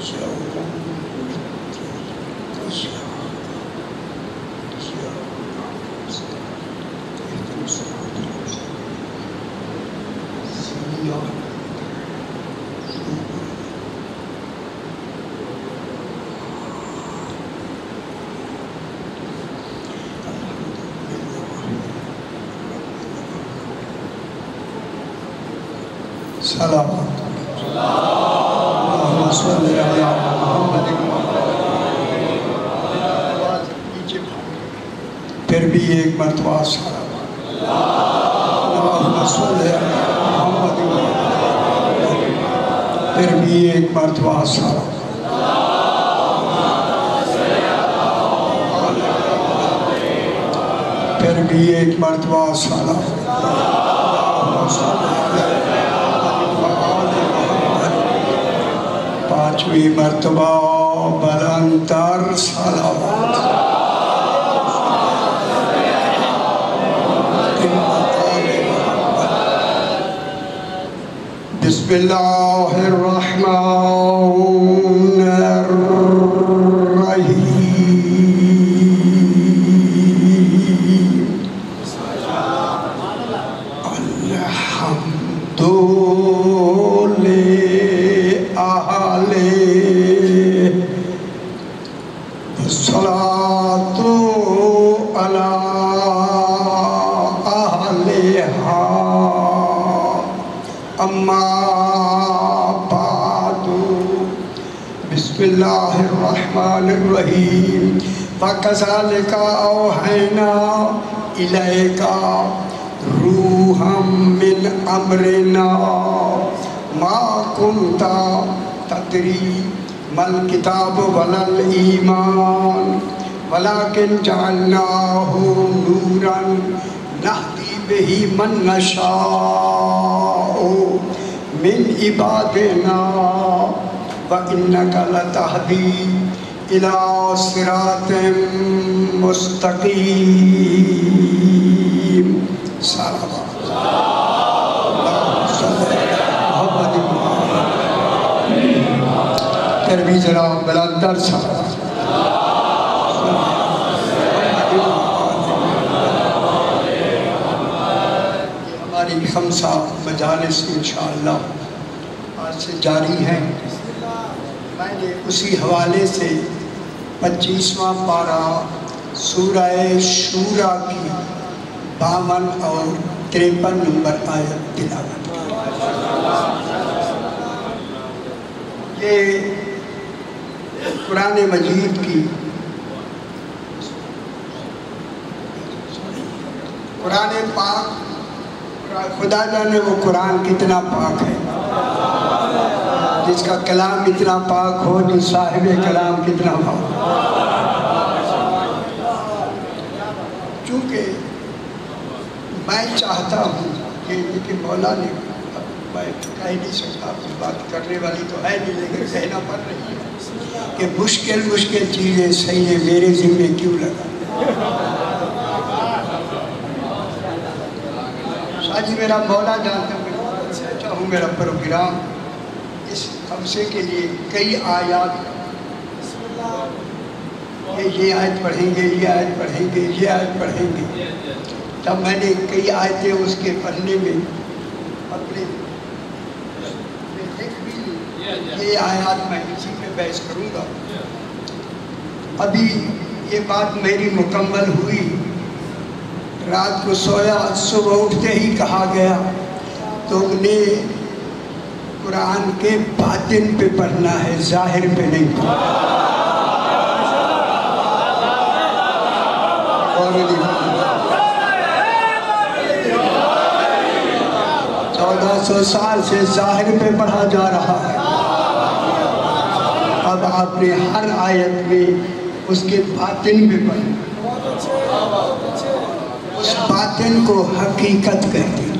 سلام اللہم صلی علی محمد پھر بھی ایک مرتبہ سلام اللہم صلی علی محمد پھر بھی ایک مرتبہ سلام پھر بھی ایک مرتبہ سلام پانچویں مرتبہ بلندتر صلوات بسم اللہ الرحمن الرحیم الحمد اما بعد بسم اللہ الرحمن الرحیم وَكَذَلِكَ أَوْحَيْنَا إِلَيْكَ رُوحًا مِّنْ أَمْرِنَا مَا كُنْتَ تَدْرِي مَا الْكِتَابُ وَلَا الْإِيمَانُ وَلَكِنْ جَعَلْنَاهُ نُورًا نَهْدِي بِهِ مَن نَّشَاءُ مِنْ عِبَادِنَا وَإِنَّكَ لَتَهْدِي إِلَى صِرَاطٍ مُسْتَقِيمٍ صلوات پھر بھی جناب بلندر صلوات ہماری خمسہ مجالس انشاءاللہ آج سے جاری ہیں۔ میں نے اسی حوالے سے 25واں پارہ سورہ شورا کی 52 اور 53 نمبر آیت تلاوت کی۔ یہ قرآن مجید کی قرآن پاک، خدا جانے وہ قرآن کتنا پاک ہے، جس کا کلام اتنا پاک ہو، جو صاحب کلام کتنا پاک۔ چونکہ میں چاہتا ہوں کہ مولا نے، میں کہہ نہیں سکتا، بات کرنے والی تو ہے نہیں لیکن کہنا پڑ رہی ہے کہ مشکل چیزیں صحیح ہیں، میرے ذمہ کیوں لگا؟ شاہ جی میرا مولا جانتا ہوں، میں چاہوں میرا پروگرام اس خمسے کے لیے کئی آیات، یہ آیت پڑھیں گے، یہ آیت پڑھیں گے، یہ آیت پڑھیں گے۔ جب میں نے کئی آیتیں اس کے پڑھنے میں اپنے لکھ بھی لی، یہ آیات میں اسی پہ بحث کروں گا۔ ابھی یہ بات میری مکمل ہوئی، رات کو سویا، صبح اٹھتے ہی کہا گیا تم نے قرآن کے باطن پہ پڑھنا ہے، ظاہر پہ نہیں پڑھنا۔ 1400 سال سے ظاہر پہ پڑھا جا رہا ہے، اب آپ نے ہر آیت میں اس کے باطن پہ پڑھنا، اس باطن کو حقیقت کہتے ہیں۔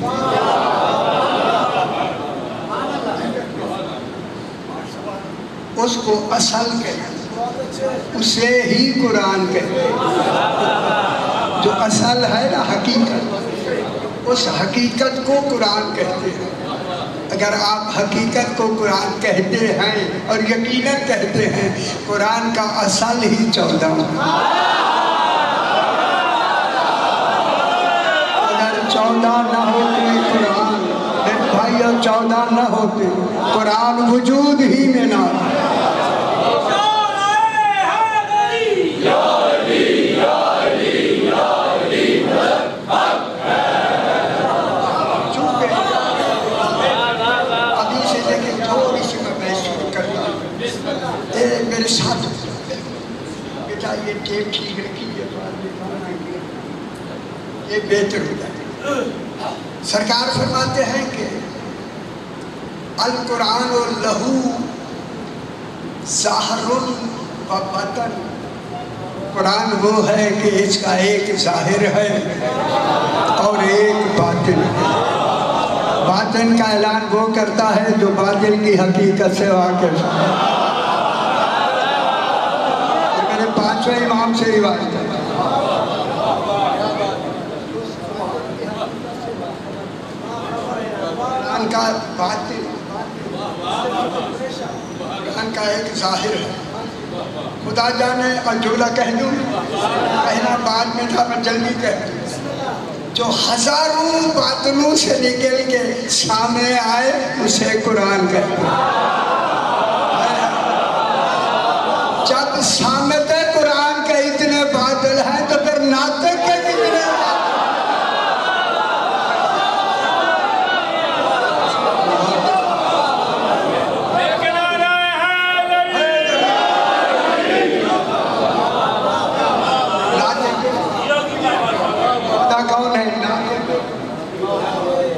اس کو اصل کہتے ہیں، اسے ہی قرآن کہتے ہیں۔ جو اصل ہے نا حقیقت، اس حقیقت کو قرآن کہتے ہیں۔ اگر آپ حقیقت کو قرآن کہتے ہیں اور یقیناً کہتے ہیں، قرآن کا اصل ہی 14 ہے۔ اگر 14 نہ ہوتے قرآن، میرے بھائیو 14 نہ ہوتے قرآن وجود ہی میں نہ آتا۔ میرے ساتھ بیٹا یہ ٹیپ ٹھیک رکھی ہے، یہ بہتر ہوتا ہے۔ سرکار فرماتے ہیں کہ القرآن لہو ظاہر و باطن، قرآن وہ ہے کہ اس کا ایک ظاہر ہے اور ایک باطن ہے۔ باطن کا اعلان وہ کرتا ہے جو باطن کی حقیقت سے واقف ہے۔ پانچویں امام سے روایت ہے۔ قرآن کا باطن، قرآن کا ایک ظاہر ہے۔ خدا جانے اور جملہ کہہ دوں، کہنا بعد میں تھا، میں جلدی کہہ دوں، جو ہزاروں باطنوں سے نکل کے سامنے آئے اسے قرآن کہتے ہیں۔ جب سامت قرآن کے اتنے باطل ہیں تو پھر ناطق کے کتنے خدا کون ہے؟ ناطق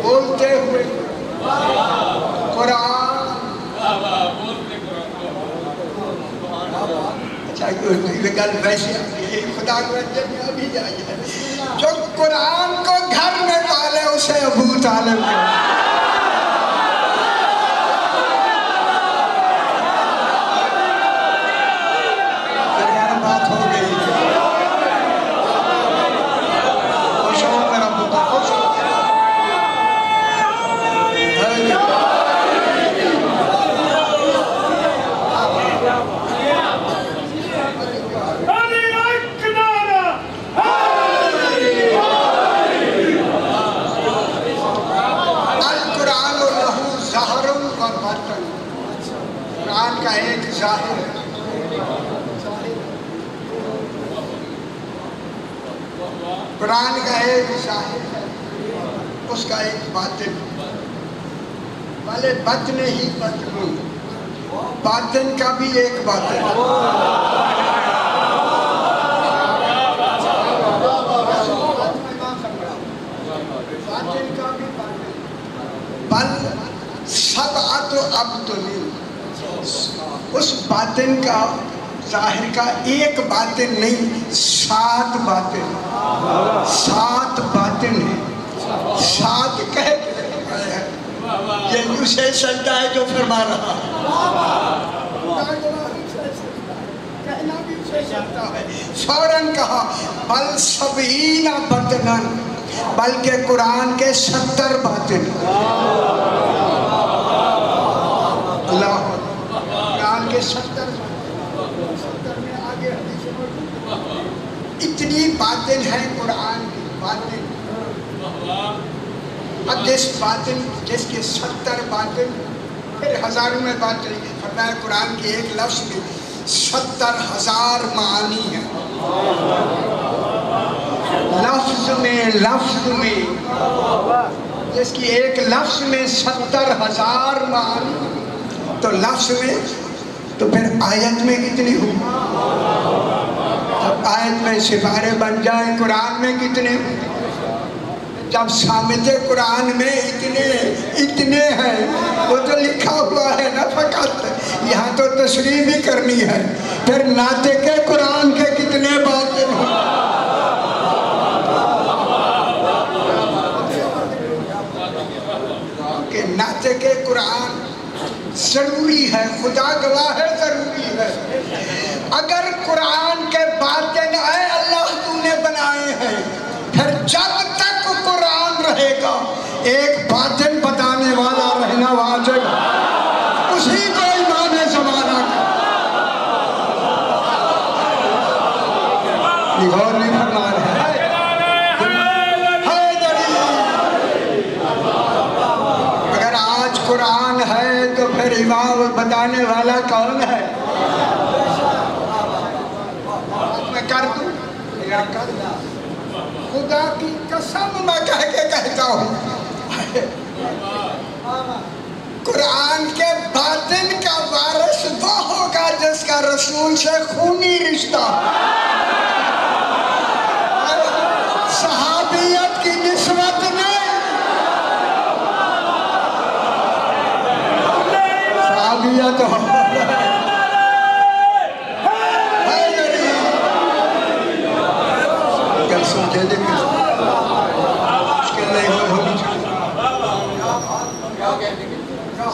بولتے ہوئے قرآن۔ گل ویسے خدا کو ابھی جائے، جو قرآن کو گھر میں پالے اسے ابو طالب بات ہو گئی۔ قرآن کا ایک ظاہر ہے، قرآن کا ایک ظاہر ہے، اس کا ایک باطن، بھلے باطن ہی باطن، باطن کا بھی ایک باطن، باطن کا بھی باطن، بل سبعۃ ابطن، اس باطن کا ظاہر کا ایک باطن نہیں، 7 باطن، 7 باطن ہے، 7 کہہ کے یہ اسے سجدہ ہے جو فرما رہا کہنا بھی اسے سجدہ ہے۔ فوراً کہا بل 70 باطناً، بلکہ قرآن کے 70 باطن، اللہ قرآن کے 70 میں آگے حدیث موجود، اتنی باطن ہے قرآن کی باطن۔ اب جس باطن، جس کے 70 باطن، پھر ہزاروں میں باطن، فرمایا قرآن کے ایک لفظ میں 70,000 معانی ہیں، لفظ میں جس کی ایک لفظ میں 70,000 معانی، تو لفظ میں تو پھر آیت میں کتنی ہوں؟ جب آیت میں سپارے بن جائیں قرآن میں کتنے ہوں؟ جب سامت قرآن میں اتنے ہیں، وہ تو لکھا ہوا ہے نا فقط، یہاں تو تشریح بھی کرنی ہے، پھر ناطق قرآن کے کتنے باطن ہیں؟ کہ ناطق قرآن ضروری ہے، خدا گواہ ہے ضروری ہے۔ اگر قرآن کے باطن اے اللہ تو نے بنائے ہیں، پھر جب تک قرآن رہے گا ایک باطن بتانے والا رہنا جی غور نہیں فرما رہے ہیں۔ اگر آج قرآن ہے تو پھر امام بتانے والا کون ہے؟ میں کر دوں یا کر دوں؟ خدا کی قسم میں کہہ کے کہتا ہوں، قرآن کے باطن کا وارث وہ ہوگا جس کا رسول سے خونی رشتہ، صحابیت کی نسبت نہیں، صحابیت ہو کل سمجھے دے مشکل نہیں ہونی چاہیے۔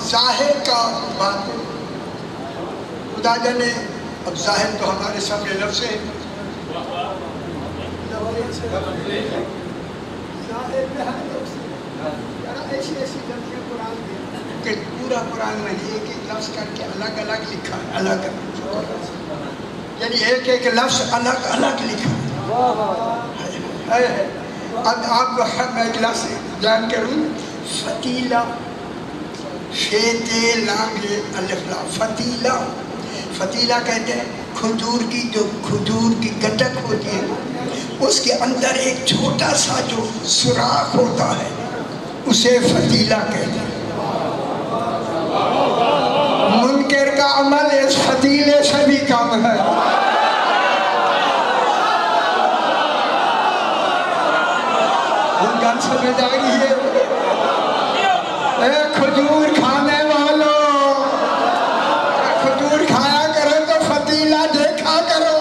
ظاہر کا باطن خدا جانے، اب ظاہر تو ہمارے سامنے لفظ ہے، کہ پورا قرآن میں ایک ایک لفظ کر کے الگ الگ لکھا ہے، الگ یعنی ایک ایک لفظ الگ الگ لکھا ہے۔ اب آپ کو میں ایک لفظ جان کروں، فتیلہ، شیتے لانگے الف لا، فتیلہ، فتیلہ کہتے ہیں کھجور کی، جو کھجور کی گٹک ہوتی ہے اس کے اندر ایک چھوٹا سا جو سوراخ ہوتا ہے اسے فتیلہ کہتے ہیں۔ منکر کا عمل اس فتیلے سے بھی کم ہے۔ گن سمجھ آ رہی ہے؟ اے کھجور کھانے والوں، کھجور کھایا کرو تو فتیلہ دیکھا کرو۔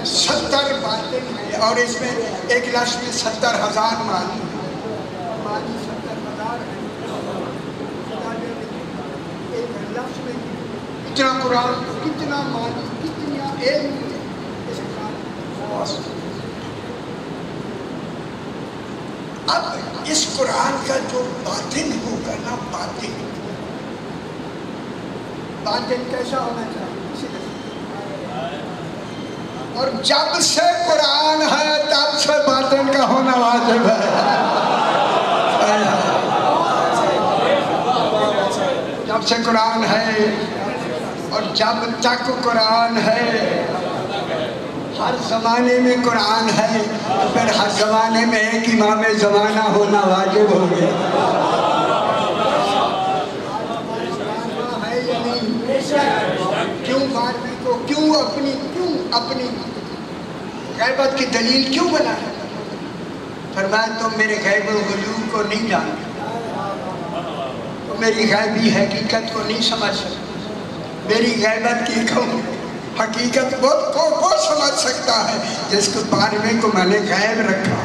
ستر باتیں ہیں اور اس میں ایک لفظ میں 70,000 معنی، معنی 70,000 ہے۔ ایک لفظ میں کتنا قرآن، کتنا معنی، کتنا علم اس قرآن۔ اب اس قرآن کا جو باطن ہوگا نا، باطن، باطن کیسا ہونا چاہیے؟ اور جب سے قرآن ہے تب سے باطن کا ہونا واجب ہے۔ جب سے قرآن ہے اور جب تک قرآن ہے، ہر زمانے میں قرآن ہے، تو پھر ہر زمانے میں ایک امام زمانہ ہونا واجب ہو گیا۔ کیوں بارہویں کو، کیوں اپنی غیبت کی دلیل کیوں بنا ہے؟ فرمایا تم میرے غیب الغیوب کو نہیں جانتے، تم میری غیبی حقیقت کو نہیں سمجھ سکتے۔ میری غیبت کی حقیقت وہ سمجھ سکتا ہے جس کو 12ویں کو میں نے غیب رکھا۔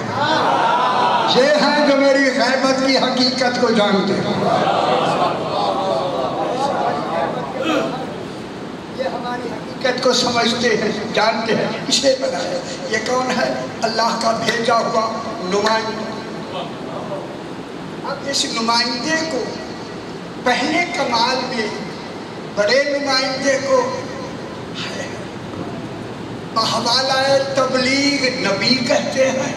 یہ ہیں جو میری غیبت کی حقیقت کو جانتے ہیں۔ یہ ہماری حقیقت کو سمجھتے ہیں، جانتے ہیں، اسے بنایا۔ یہ کون ہے؟ اللہ کا بھیجا ہوا نمائندہ۔ اب اس نمائندے کو پہلے کمال میں بڑے نمائندے کو بحوالہ تبلیغ نبی کہتے ہیں،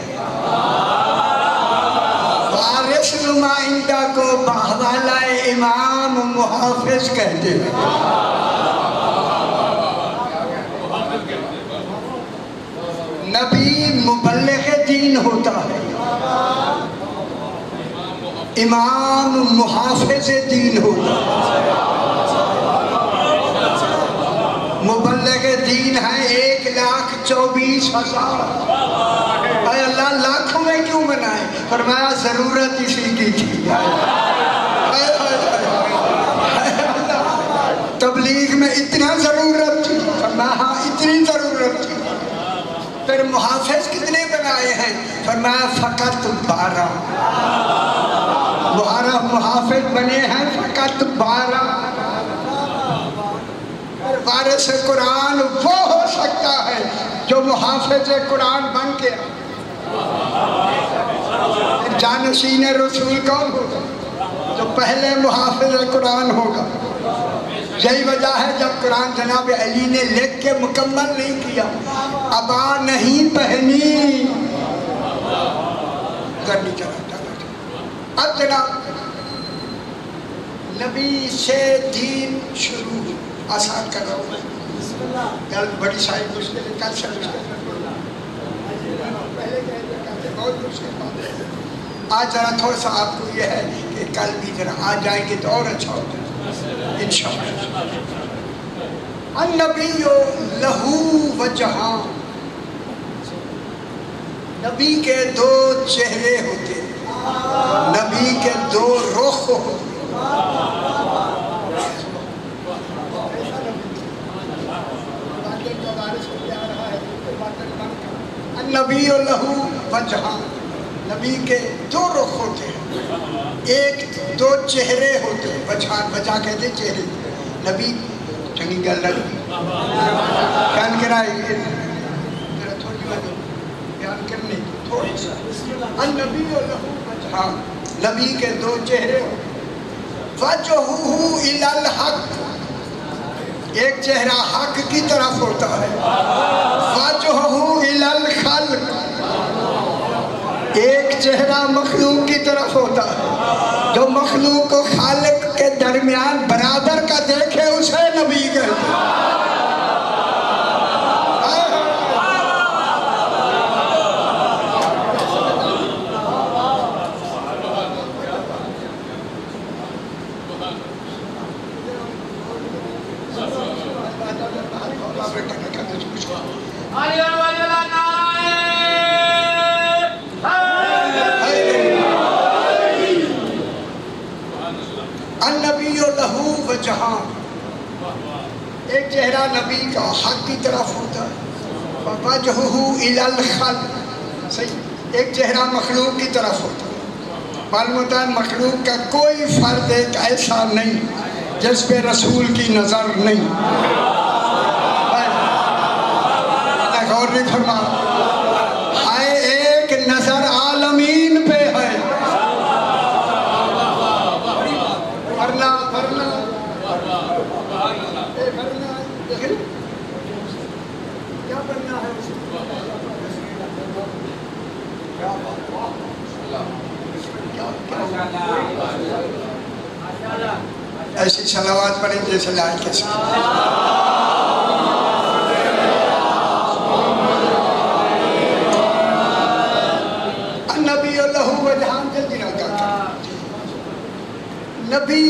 وارث نمائندہ کو بحوالہ امام محافظ کہتے ہیں۔ نبی مبلغ دین ہوتا ہے، امام محافظ دین ہوتا ہے۔ مبلغ دین ہے 1,24,000۔ اے اللہ لاکھوں میں کیوں بنائے؟ فرمایا ضرورت اسی کی تھی۔ تبلیغ میں اتنا ضرورت تھی، فرمایا ہاں اتنی ضرورت تھی۔ پھر محافظ کتنے بنائے ہیں؟ فرمایا فقط 12۔ محافظ بنے ہیں فقط 12۔ اور وارث قرآن وہ ہو سکتا ہے جو محافظ قرآن بن کے جانشین رسول کون ہوگا؟ جو پہلے محافظ قرآن ہوگا۔ یہی وجہ ہے جب قرآن جناب علی نے لکھ کے مکمل نہیں کیا، ابا نہیں پہنی، کرنی چاہتا ہے۔ اب جناب نبی سے دین شروع، آسان کر رہا ہوں میں، کل بڑی ساری مشکل ہے، کل سے مشکل پہلے کہتے بہت مشکل بات ہے۔ آج ذرا تھوڑا سا آپ کو یہ ہے کہ کل بھی ذرا آ جائیں گے تو اور اچھا ہوتا ہے انشاءاللہ۔ النبی لہو وجہاں، نبی کے دو چہرے ہوتے، نبی کے دو رخ ہوتے۔ النبی لہو وجہاں، نبی کے دو رخ ہوتے ہیں، ایک دو چہرے ہوتے ہیں، وجہ کہتے چہرے۔ نبی چنگی گل لگی بیان کرائے گی ذرا تھوڑی بات بیان کرنے تھوڑی سا۔ النبی لہو وجہاں، نبی کے دو چہرے ہوتے ہیں، وجہہ الی الحق، ایک چہرہ حق کی طرف ہوتا ہے، وجہہ الی الخلق، ایک چہرہ مخلوق کی طرف ہوتا ہے، جو مخلوق کو خالق کے درمیان برابر کا دیکھے اسے نبی کہتے ہیں۔ النبی لہو وجہاں، ایک چہرہ نبی کا حق کی طرف ہوتا ہے، وجہہ الی الخلق، صحیح، ایک چہرہ مخلوق کی طرف ہوتا ہے۔ معلوم ہوتا ہے مخلوق کا کوئی فرد ایک ایسا نہیں جس پہ رسول کی نظر نہیں۔ غور نہیں فرما، ہائے ایک نظر عالمین پہ ہے، کیا بننا ہے؟ ایسی صلوات پڑھیں جیسے لائن کے ساتھ۔ النبی لہو وجہاں، جلدی نہ کہا، نبی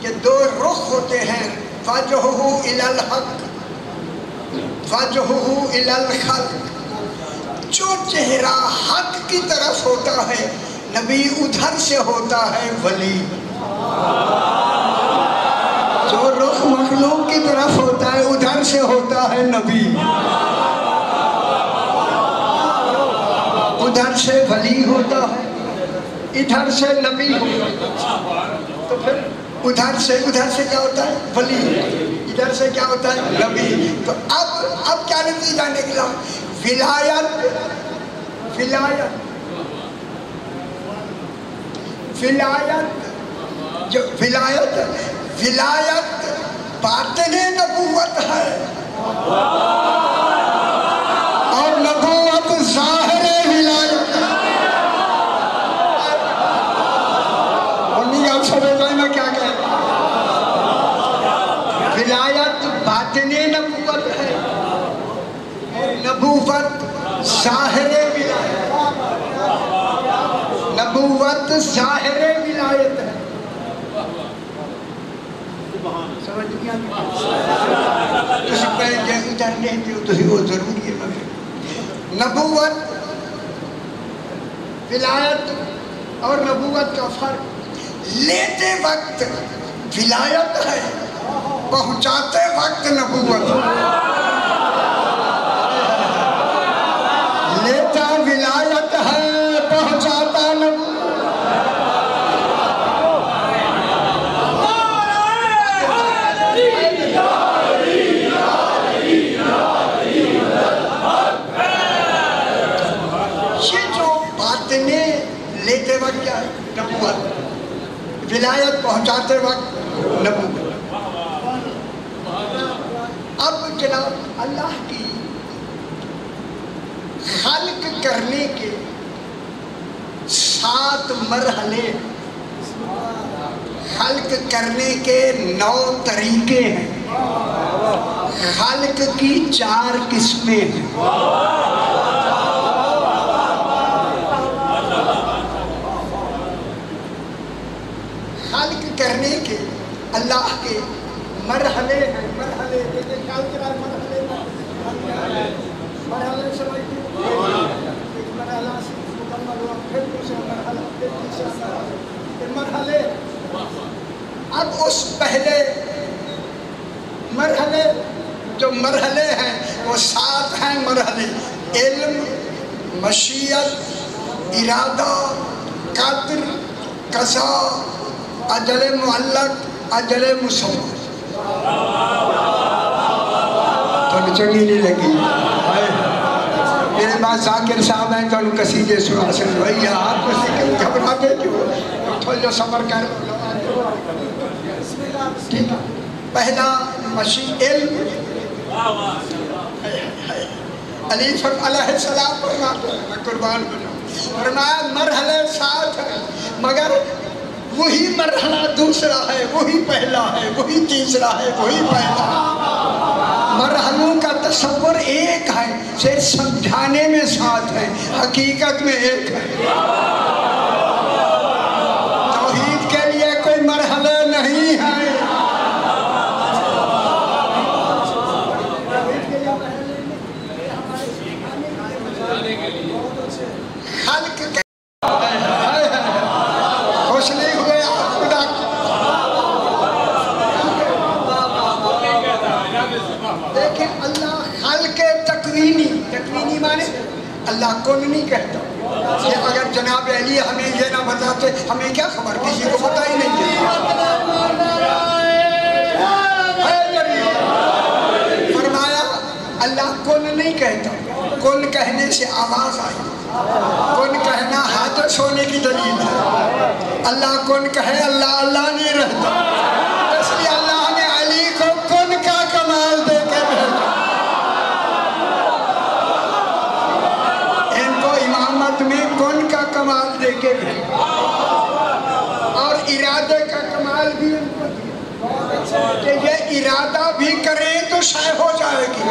کے دو رخ ہوتے ہیں، وجہہ الی الحق، وجہہ الی الخلق، جو چہرہ حق کی طرف ہوتا ہے نبی ادھر سے ہوتا ہے ولی، جو رخ مخلوق کی طرف ہوتا ہے ادھر سے ہوتا ہے نبی، ادھر سے ولی ہوتا ہے ادھر سے نبی ہوتا ہے، تو پھر ادھر سے کیا ہوتا ہے؟ ولی، ادھر سے کیا ہوتا ہے؟ نبی۔ تو اب کیا نتیجہ نکلا؟ ولایت باطن نبوت ہے اور نبوت ظاہر ولایت ہے۔ آپ سمجھ رہے میں کیا کہہ رہا ہوں؟ ولایت باطن نبوت ہے اور نبوت ظاہر ولایت، نبوت ظاہر ولایت ہے۔ سمجھ گیا؟ تسی پہلے جہاں ادھر نہیں تھے تسی وہ ضروری ہے مگر نبوت، ولایت اور نبوت کا فرق، لیتے وقت ولایت ہے، پہنچاتے وقت نبوت ہے۔ لیتا ولایت ہے، پہنچاتا نبوت۔ ہدایت پہنچاتے وقت نبوت۔ اب جناب اللہ کی خلق کرنے کے 7 مرحلے، خلق کرنے کے 9 طریقے ہیں، خلق کی 4 قسمیں ہیں۔ خلق کرنے کے اللہ کے مرحلے ہیں، مرحلے مرحلے سمجھتے ایک مرحلہ سے مکمل ہوا، پھر دوسرا مرحلہ، پھر تیسرا مرحلے۔ اب اس پہلے مرحلے جو مرحلے ہیں وہ 7 ہیں مرحلے: علم، مشیت، ارادہ، قدر، قضا، اجل معلق، اجل مسمى۔ تو چنگی نہیں لگی؟ میرے پاس ذاکر صاحب ہیں تو ان قصیدے سنا سکتے بھائی آپ کسی کے گھبراتے کیوں؟ تھوڑا جو صبر کر۔ پہلا علم، علی علیہ السلام فرماتے ہیں، میں قربان بناؤں، فرمایا مرحلے 7 ہیں مگر وہی مرحلہ دوسرا ہے، وہی پہلا ہے، وہی تیسرا ہے، وہی پہلا ہے۔ مرحلوں کا تصور ایک ہے، صرف سمجھانے میں 7 ہے، حقیقت میں ایک ہے۔ توحید کے لیے کوئی مرحلے نہیں ہے۔ خلق کے خوش نہیں ہوئے آپ خدا دیکھیں۔ اللہ خلق تکوینی مانے اللہ کن نہیں کہتا۔ یہ اگر جناب علی ہمیں یہ نہ بتاتے ہمیں کیا خبر، کسی کو پتہ ہی نہیں ہے۔ فرمایا اللہ کن نہیں کہتا، کن کہنے سے آواز آئی، کن کہنا حادث ہونے کی دلیل ہے۔ اللہ کن کہے اللہ اللہ نہیں رہتا، اس لیے اللہ نے علی کو کن کا کمال دے کے بھیجا۔ ان کو امامت میں کن کا کمال دے کے بھیجا اور ارادے کا کمال بھی ان کو دیا کہ یہ ارادہ بھی کریں تو شے ہو جائے گی،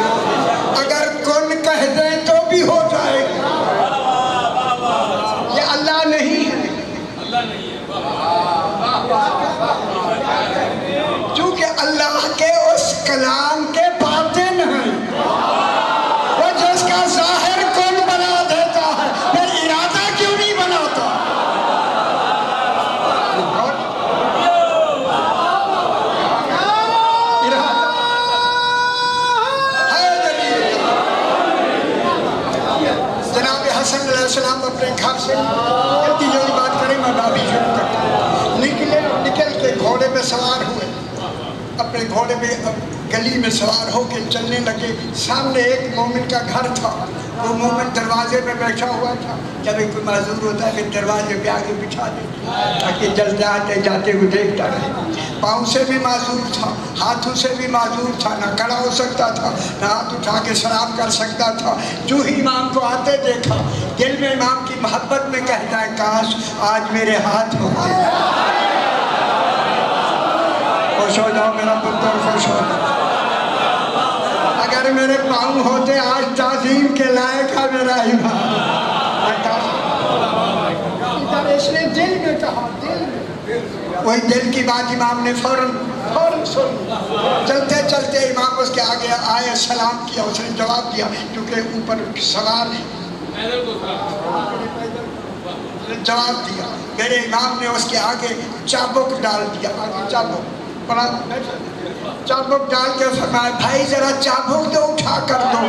اگر کن کہہ دیں تو بھی ہو جائے گی۔ یہ اللہ نہیں ہے، چونکہ اللہ کے اس کلام کے باطن ہیں، وہ جس کا ظاہر کن بنا دیتا ہے، پھر ارادہ کیوں نہیں بناتا؟ جناب حسن علیہ السلام اپنے گھر سے جلدی جلدی بات کریں، میں بابی شروع کرتا ہوں، نکل کے گھوڑے پہ سوار ہوئے، اپنے گھوڑے پہ گلی میں سوار ہو کے چلنے لگے۔ سامنے ایک مومن کا گھر تھا، وہ مومن دروازے پہ بیٹھا ہوا تھا۔ جب ایک کوئی معذور ہوتا ہے پھر دروازے پہ آگے بچھا دیتے تاکہ جلتے آتے جاتے ہوئے دیکھتا رہے۔ پاؤں سے بھی معذور تھا، ہاتھوں سے بھی معذور تھا، نہ کھڑا ہو سکتا تھا، نہ ہاتھ اٹھا کے سلام کر سکتا تھا۔ جو ہی امام کو آتے دیکھا، دل میں امام کی محبت میں کہتا ہے کاش آج میرے ہاتھ ہوتے۔ خوش ہو جاؤ میرا پتر، خوش ہو جاؤ۔ اگر میرے پاؤں ہوتے آج تعظیم کے لائق ہے میرا امام۔ اس نے دل میں کہا، دل میں وہی دل کی بات امام نے فوراً سن۔ چلتے چلتے امام اس کے آگے آئے، سلام کیا، اس نے جواب دیا کیونکہ اوپر سوار جواب دیا۔ میرے امام نے اس کے آگے چابک ڈال دیا، آگے چابک پڑا، چابک ڈال کے فرمایا بھائی ذرا چابک تو اٹھا کر دو۔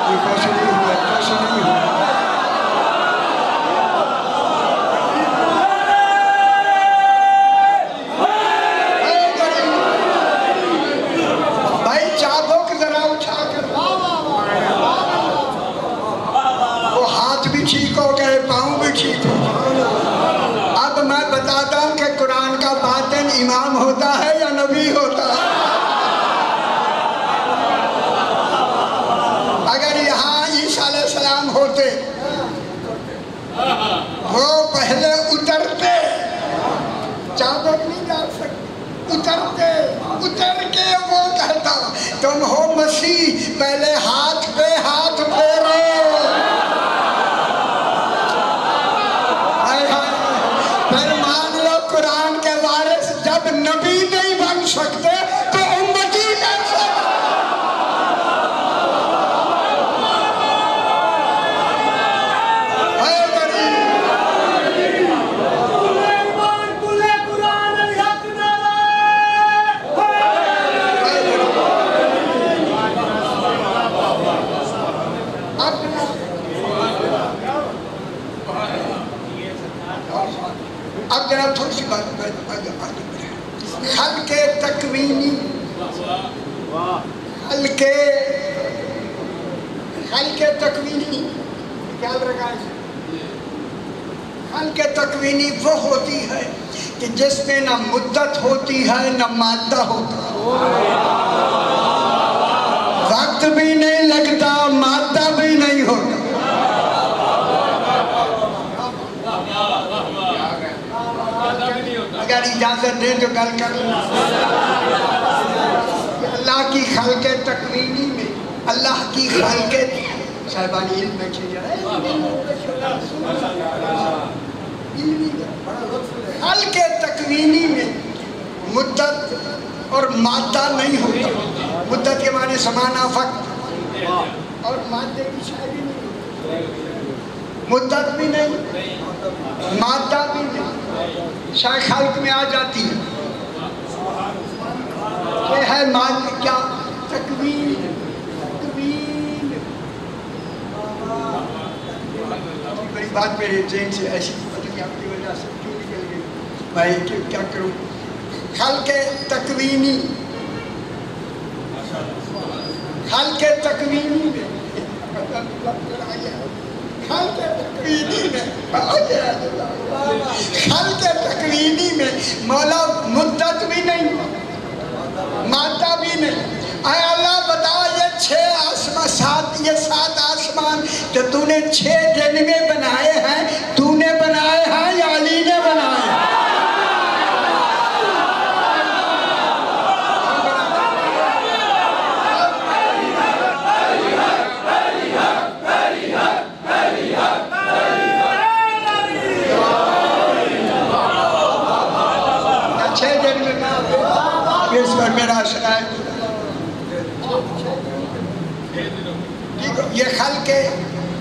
یہ خوش نہیں ہوا، خوش نہیں ہوا۔ بھائی چابک ذرا اٹھا کر دو۔ وہ ہاتھ بھی ٹھیک ہو گئے، پاؤں بھی ٹھیک ہو گئے۔ السلام ہوتا ہے یا نبی ہوتا ہے؟ اگر یہاں عیسیٰ علیہ السلام ہوتے وہ پہلے اترتے، چادر نہیں ڈال سکتے، اتر کے وہ کہتا تم ہو مسیح، پہلے ہاتھ پہ ہاتھ پھیرو۔ پھر مان لو قرآن کے وارث جب نبی نہیں بن سکتے تو امتی بن سکتے۔ اب جناب تھوڑی سی بات خلق تکوینی، خلق تکوینی خیال رکھا ہے۔ خلق تکوینی وہ ہوتی ہے کہ جس میں نہ مدت ہوتی ہے نہ مادہ ہوتا، وقت بھی نہیں لگتا، مادہ بھی نہیں ہوتا۔ اگر اجازت دیں تو گل کر لیں۔ اللہ کی خلق تکوینی میں، اللہ کی خلق صاحبان علم میں خلق تکوینی میں مدت اور مادہ نہیں ہوتا۔ مدت کے معنی زمانہ وقت، اور مادے کی شاعری نہیں، مدت بھی نہیں، مادہ بھی نہیں، شاید خلق میں آ جاتی ہے۔ یہ ہے مادہ کیا؟ تکوین۔ بڑی بات میرے ذہن سے ایسی پتہ کہ آپ کی وجہ سے کیوں نکل گئی، میں کیا کروں؟ خلق تکوینی، خلق تکوینی میں، خلق تکوینی میں مولا مدت بھی نہیں، مادہ بھی نہیں۔ اے اللہ بتا یہ 7 آسمان جو تو نے 6 دن میں بنائے ہیں، تو نے بنائے ہیں یا علی نے بنائے ہیں؟ اس پر میرا شرائع یہ خلق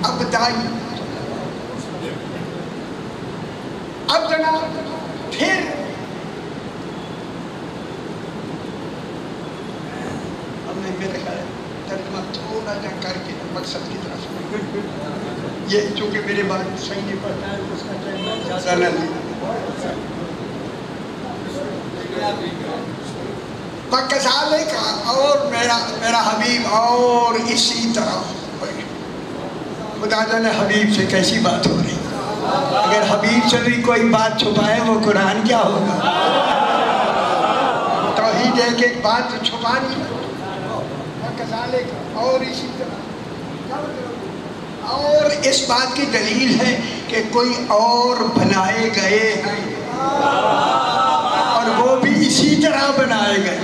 ابتدائی۔ اب جناب پھر اب میں میرے خیال ترجمہ تھوڑا جا کر کے مقصد کی طرف یہ چونکہ میرے بات صحیح نہیں پڑتا ہے اس کا ترجمہ زیادہ نہیں۔ وَكَذَلِكَ اور میرا حبیب اور اسی طرح۔ خدا جانے حبیب سے کیسی بات ہو رہی، اگر حبیب سے بھی کوئی بات چھپائے وہ قرآن کیا ہوگا؟ توحید ایک ایک بات چھپا نہیں۔ وَكَذَلِكَ اور اسی طرح، اور اس بات کی دلیل ہے کہ کوئی اور بنائے گئے ہیں اور وہ بھی اسی طرح بنائے گئے۔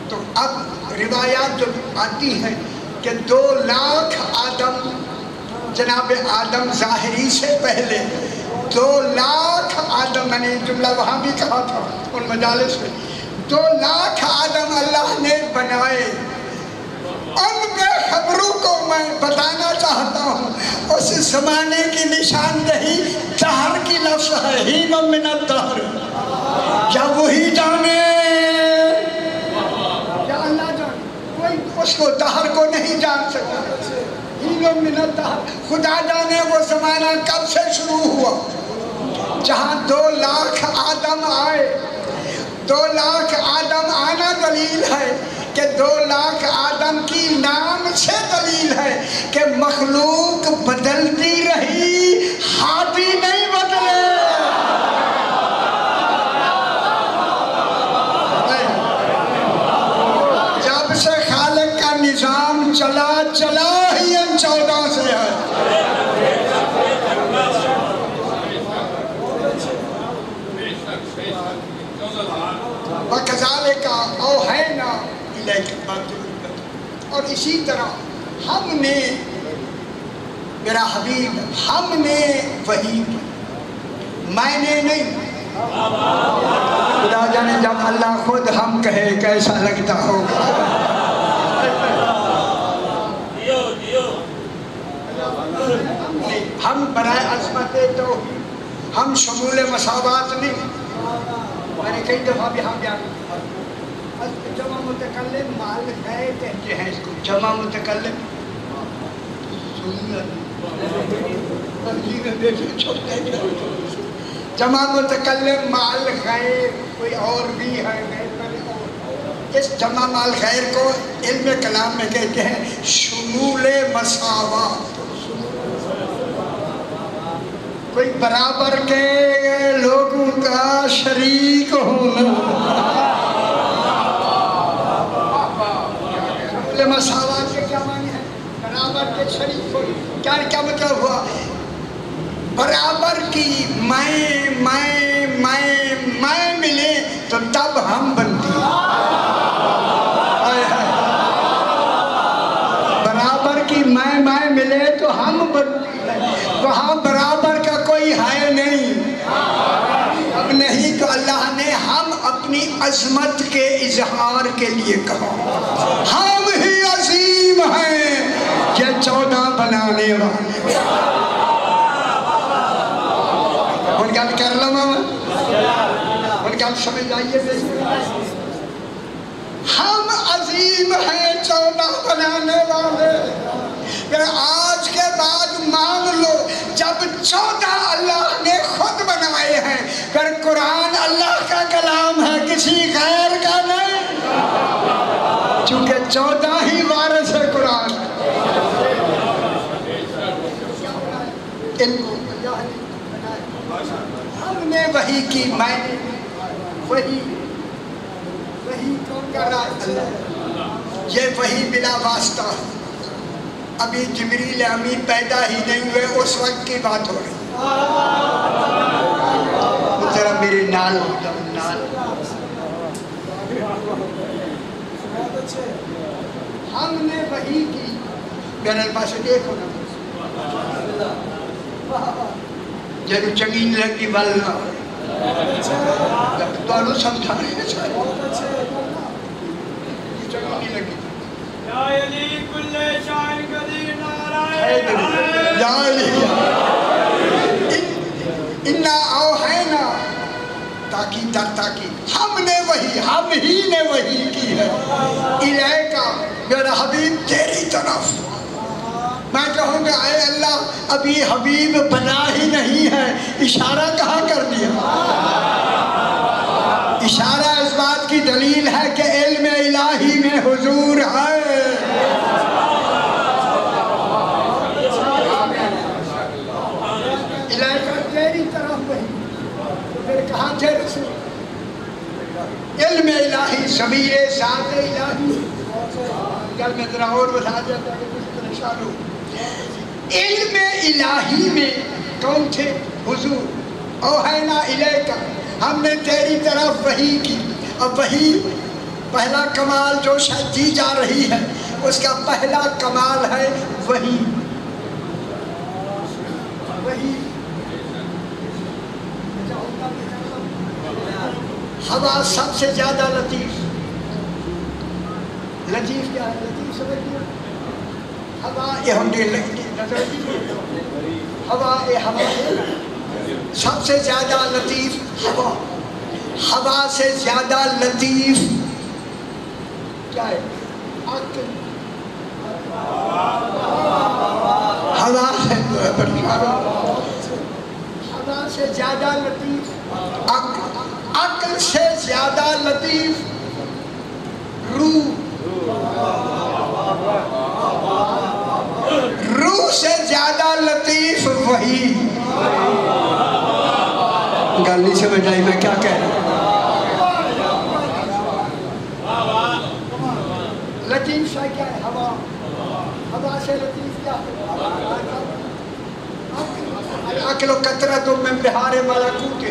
تو اب روایات جو آتی ہیں کہ 2 لاکھ آدم، جناب آدم ظاہری سے پہلے 2 لاکھ آدم، میں نے جملہ وہاں بھی کہا تھا ان مجالس میں، 2 لاکھ آدم اللہ نے بنائے۔ ان بے خبروں کو میں بتانا چاہتا ہوں اس زمانے کی نشاندہی دہر کی لفظ ہے، ہین من الدہر۔ کیا وہی جانے؟ کیا اللہ جانے؟ کوئی اس کو دہر کو نہیں جان سکتا۔ ہین من الدہر، خدا جانے وہ زمانہ کب سے شروع ہوا جہاں 2 لاکھ آدم آئے۔ 2 لاکھ آدم آنا دلیل ہے کہ 2 لاکھ آدم کی نام سے دلیل ہے کہ مخلوق بدلتی رہی، ہاتھی نہیں بدلے۔ اور اسی طرح ہم نے میرا حبیب ہم نے وہی میں نے نہیں خدا جانے جب اللہ خود ہم کہے کیسا لگتا ہوگا ہم برائے عظمت توحید ہم شمول مساوات نہیں میں نے کئی دفعہ بھی ہم بیان جمع متکلم مال غیر کہتے ہیں اس کو جمع متکلم جمع متکلم مال غیر کوئی اور بھی ہے اس جمع مال غیر کو علم کلام میں کہتے ہیں شمول مساوات کوئی برابر کے لوگوں کا شریک ہونا شمول مساوات کے کیا معنی ہے برابر کے شریک ہونا کیا مطلب ہوا برابر کی میں ملے تو تب ہم بنتی برابر کی میں ملے تو ہم بنتی وہاں برابر کا کوئی ہے نہیں اب نہیں تو اللہ نے ہم اپنی عظمت کے اظہار کے لیے کہا ہم ہی عظیم ہیں یہ 14 بنانے والے ان کا کر لوں ان کا سمجھ آئیے ہم عظیم ہیں 14 بنانے والے آج کے بعد مان لو جب 14 اللہ نے خود بنائے ہیں پھر قرآن اللہ کا کلام ہے کسی غیر کا نہیں چونکہ 14 ہی وارث ہے قرآن ان کو ہم نے وحی کی میں نے وحی کون کر رہا ہے یہ وحی بلا واسطہ ابھی جبریل امین پیدا ہی نہیں ہوئے اس وقت کی بات ہو رہی ذرا میرے نال ہم نے وحی کی میرے پاس دیکھو نا جب چنگین لگی والنا جب تو انہوں سمجھا رہے ہیں چنگین لگی یا علی کل شاعر قدیر نعرہ یا علی انا اوحینا تاکید در تاکید ہم نے وہی ہم ہی نے وہی کی ہے الیکا میرا حبیب تیری طرف میں کہوں گا اے اللہ ابھی حبیب بنا ہی نہیں ہے اشارہ کہاں کر دیا اشارہ اس بات کی دلیل ہے کہ علم الہی میں حضور ہے تیری طرف وہی تو پھر کہاں تھے رسول علم الہی ضمیر ذات الہی کل میں ذرا اور بتا دیتا کہ کچھ پریشان ہو علم الہی میں کون تھے حضور اوحینا الیکا ہم نے تیری طرف وحی کی اب وحی پہلا کمال جو شاید دی جا رہی ہے اس کا پہلا کمال ہے وحی ہوا سب سے زیادہ لطیف کیا ہے لطیف سمجھ لیا ہوا سب سے زیادہ لطیف ہوا سے زیادہ لطیف کیا ہے ہوا سے زیادہ لطیف عقل سے زیادہ لطیف روح سے زیادہ لطیف وحی گل نہیں سمجھ آئی میں کیا کہہ رہا ہوں لطیف سے کیا ہے ہوا سے لطیف کیا ہے عقل و کثرت من بحار ملکوت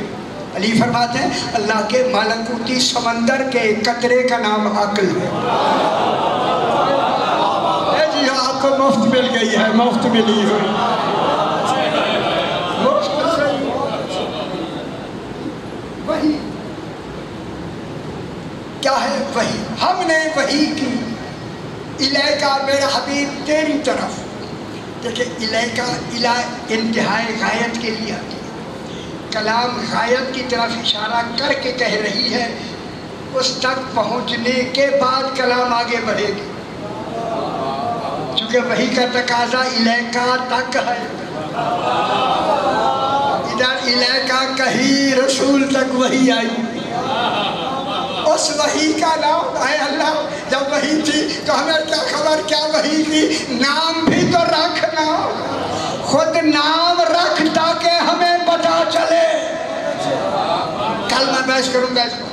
علی فرماتے ہیں اللہ کے ملکوتی سمندر کے قطرے کا نام عقل ہے۔ جی آپ کو مفت مل گئی ہے، مفت ملی ہوئی، وہی کیا ہے؟ وہی ہم نے وہی کی الیکا میرا حبیب تیری طرف۔ دیکھیں الیکا انتہائی غایت کے لیے آتی ہے، کلام غایت کی طرف اشارہ کر کے کہہ رہی ہے، اس تک پہنچنے کے بعد کلام آگے بڑھے گی، چونکہ وہی کا تقاضا الیکا تک ہے۔ ادھر الیکا کہیں رسول تک وہی آئی، اس وحی کا نام ہے اللہ۔ جب وحی تھی تو ہمیں کیا خبر کیا وحی تھی؟ نام بھی تو رکھنا، خود نام رکھ تاکہ ہمیں پتا چلے۔ کل میں بحث کروں گا اس کو،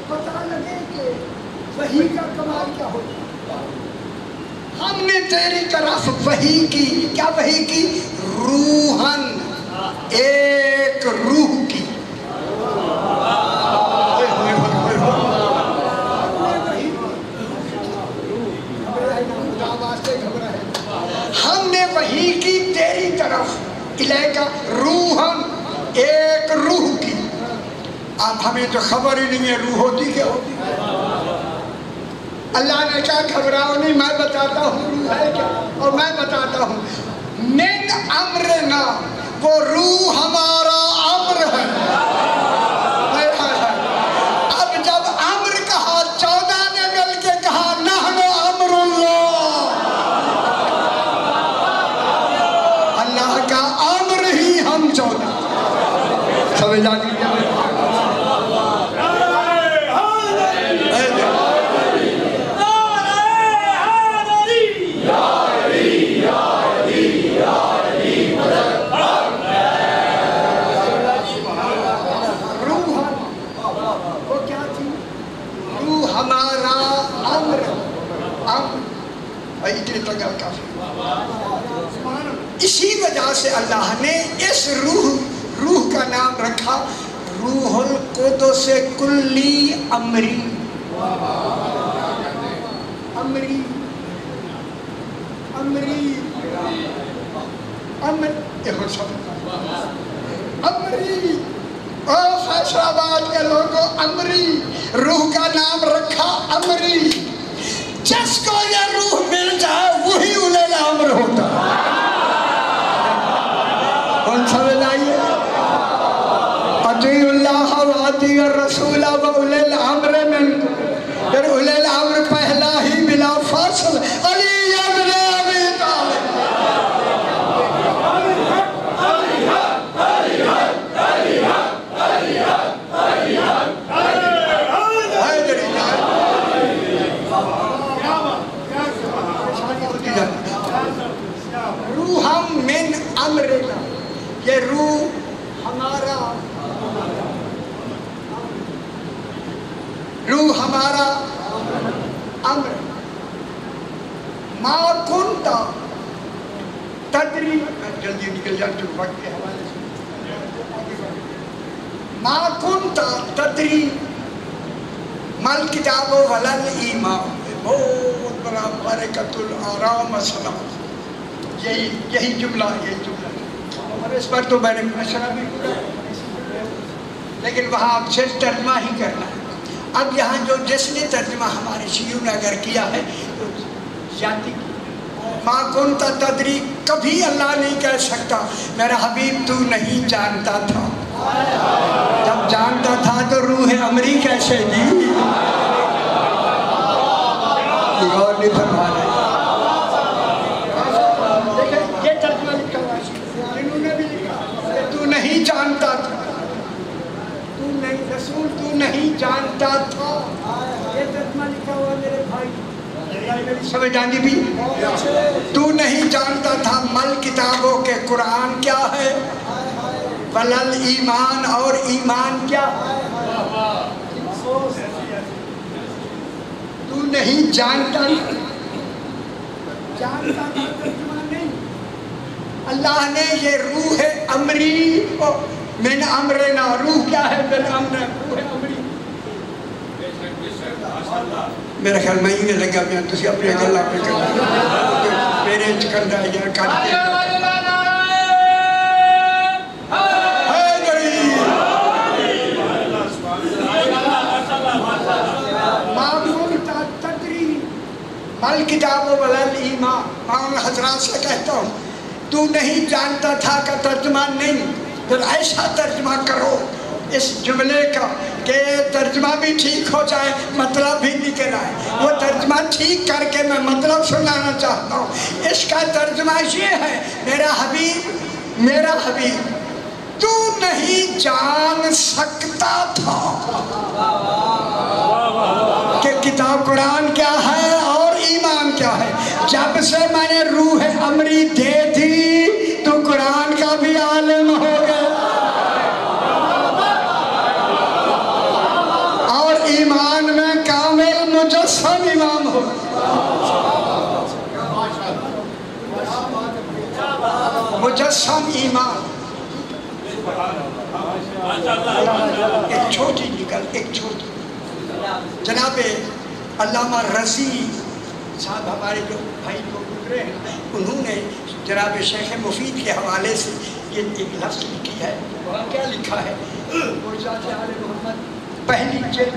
پتا لگے کہ وحی کا کمال کیا ہوتا۔ ہم نے تیری طرف وحی کی، کیا وحی کی؟ روحن، ایک روح کی۔ ہم نے وحی کی تیری طرف الیکا روحن، ایک روح کی۔ اب ہمیں تو خبر ہی نہیں ہے روح ہوتی کیا ہوتی۔ اللہ نے کہا گھبراؤ نہیں، میں بتاتا ہوں روح ہے کیا، اور میں بتاتا ہوں من امرنا، وہ روح ہمارا امر ہے۔ اب جب امر کہا 14 نے مل کے کہا نحن امر اللہ، اللہ کا امر ہی ہم 14 سمجھ آتی ہے۔ اسی وجہ سے اللہ نے اس روح کا نام رکھا روح القدس کلی امری۔ امری امری امری او فیصل آباد کے لوگوں، امری روح کا نام رکھا امری۔ جس کو یہ روح مل جائے وہی اولے الامر ہوتا۔ کون سمجھ آئیے؟ اطیعوا اللہ و اطیعوا الرسول و اولے الامر منکم۔ پھر اولے الامر پہلا ہی بلا فاصل علی ابن ابی طالب۔ روحم من امرنا، یہ روح ہمارا امر۔ ما کنتا تدری، جلدی نکل جاتے وقت کے حوالے سے، ما کنتا تدری مل کتاب ولل ایمان، بہت بڑا برکت الارام السلام، یہی جملہ اور اس پر تو میں نے مشورہ بھی کیا، لیکن وہاں اب صرف ترجمہ ہی کرنا ہے۔ اب یہاں جو جس نے ترجمہ ہمارے شیعوں نے اگر کیا ہے تو زیادتی کی۔ ما کنت تدری، کبھی اللہ نہیں کہہ سکتا میرا حبیب تو نہیں جانتا تھا، جب جانتا تھا تو روح امری کیسے دی؟ غور نہیں فرما رہے۔ یہ ترجمہ لکھا ہوا ہے، انہوں نے بھی لکھا کہ تو نہیں جانتا تھا، تو نہیں رسول تو نہیں جانتا تھا، یہ ترجمہ لکھا ہوا میرے بھائی، سمجھ آنی بھی؟ تو نہیں جانتا تھا مل کتابوں کے قرآن کیا ہے، ولل ایمان، اور ایمان کیا ہے، تو نہیں جانتا ترجمہ نہیں۔ اللہ نے یہ روح امری کو من امرنا، روح کیا ہے؟ من امرنا، روح امری۔ میرا خیال میں ہی لگا میں تسی اپنے گلا پہ کرنا میرے چکندہ یا کرتے معمول تدری مل کتاب و ولل ایمان۔ میں حضرات سے کہتا ہوں تو نہیں جانتا تھا کہ ترجمہ نہیں، پھر ایسا ترجمہ کرو اس جملے کا کہ ترجمہ بھی ٹھیک ہو جائے، مطلب بھی نکل آئے۔ وہ ترجمہ ٹھیک کر کے میں مطلب سنانا چاہتا ہوں۔ اس کا ترجمہ یہ ہے، میرا حبیب تو نہیں جان سکتا تھا کہ کتاب قرآن کیا ہے اور ایمان کیا ہے۔ جب سے میں نے روح امری دے دی تو قرآن کا بھی عالم ہو گیا اور ایمان میں کامل مجسم امام ہو مجسم ایمان۔ ایک چھوٹی جناب علامہ رضی صاحب ہمارے جو بھائی جو گزرے ہیں، انہوں نے جناب شیخ مفید کے حوالے سے یہ ایک لفظ لکھی ہے۔ وہاں کیا لکھا ہے؟ معجزات آل محمد پہلی جلد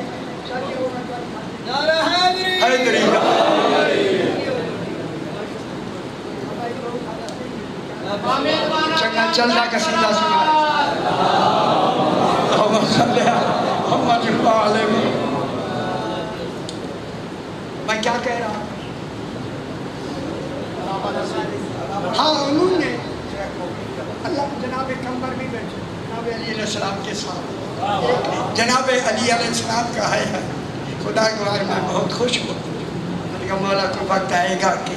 حیدری چنگا چلنا کا سیدھا سنا میں کیا کہہ رہا ہوں؟ ہاں انہوں نے اللہ جناب کمبر بھی بیٹھے جناب علی علیہ السلام کے ساتھ، جناب علی علیہ السلام کا ہے خدا گواہ میں بہت خوش ہوں۔ میں نے کہا مولا کو وقت آئے گا کہ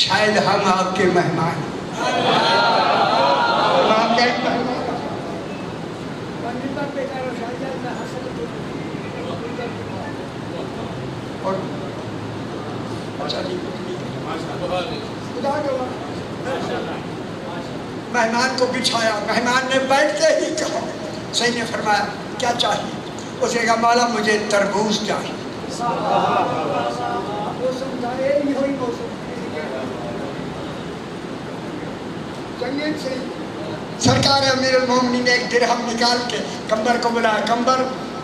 شاید ہم آپ کے مہمان اور مہمان کو بچھایا، مہمان نے بیٹھ کے ہی کہا، صحیح نے فرمایا کیا چاہیے؟ اس نے کہا مولا مجھے تربوز چاہیے۔ سرکار امیر المومنین نے ایک درہم نکال کے کمبر کو بلایا، کمبر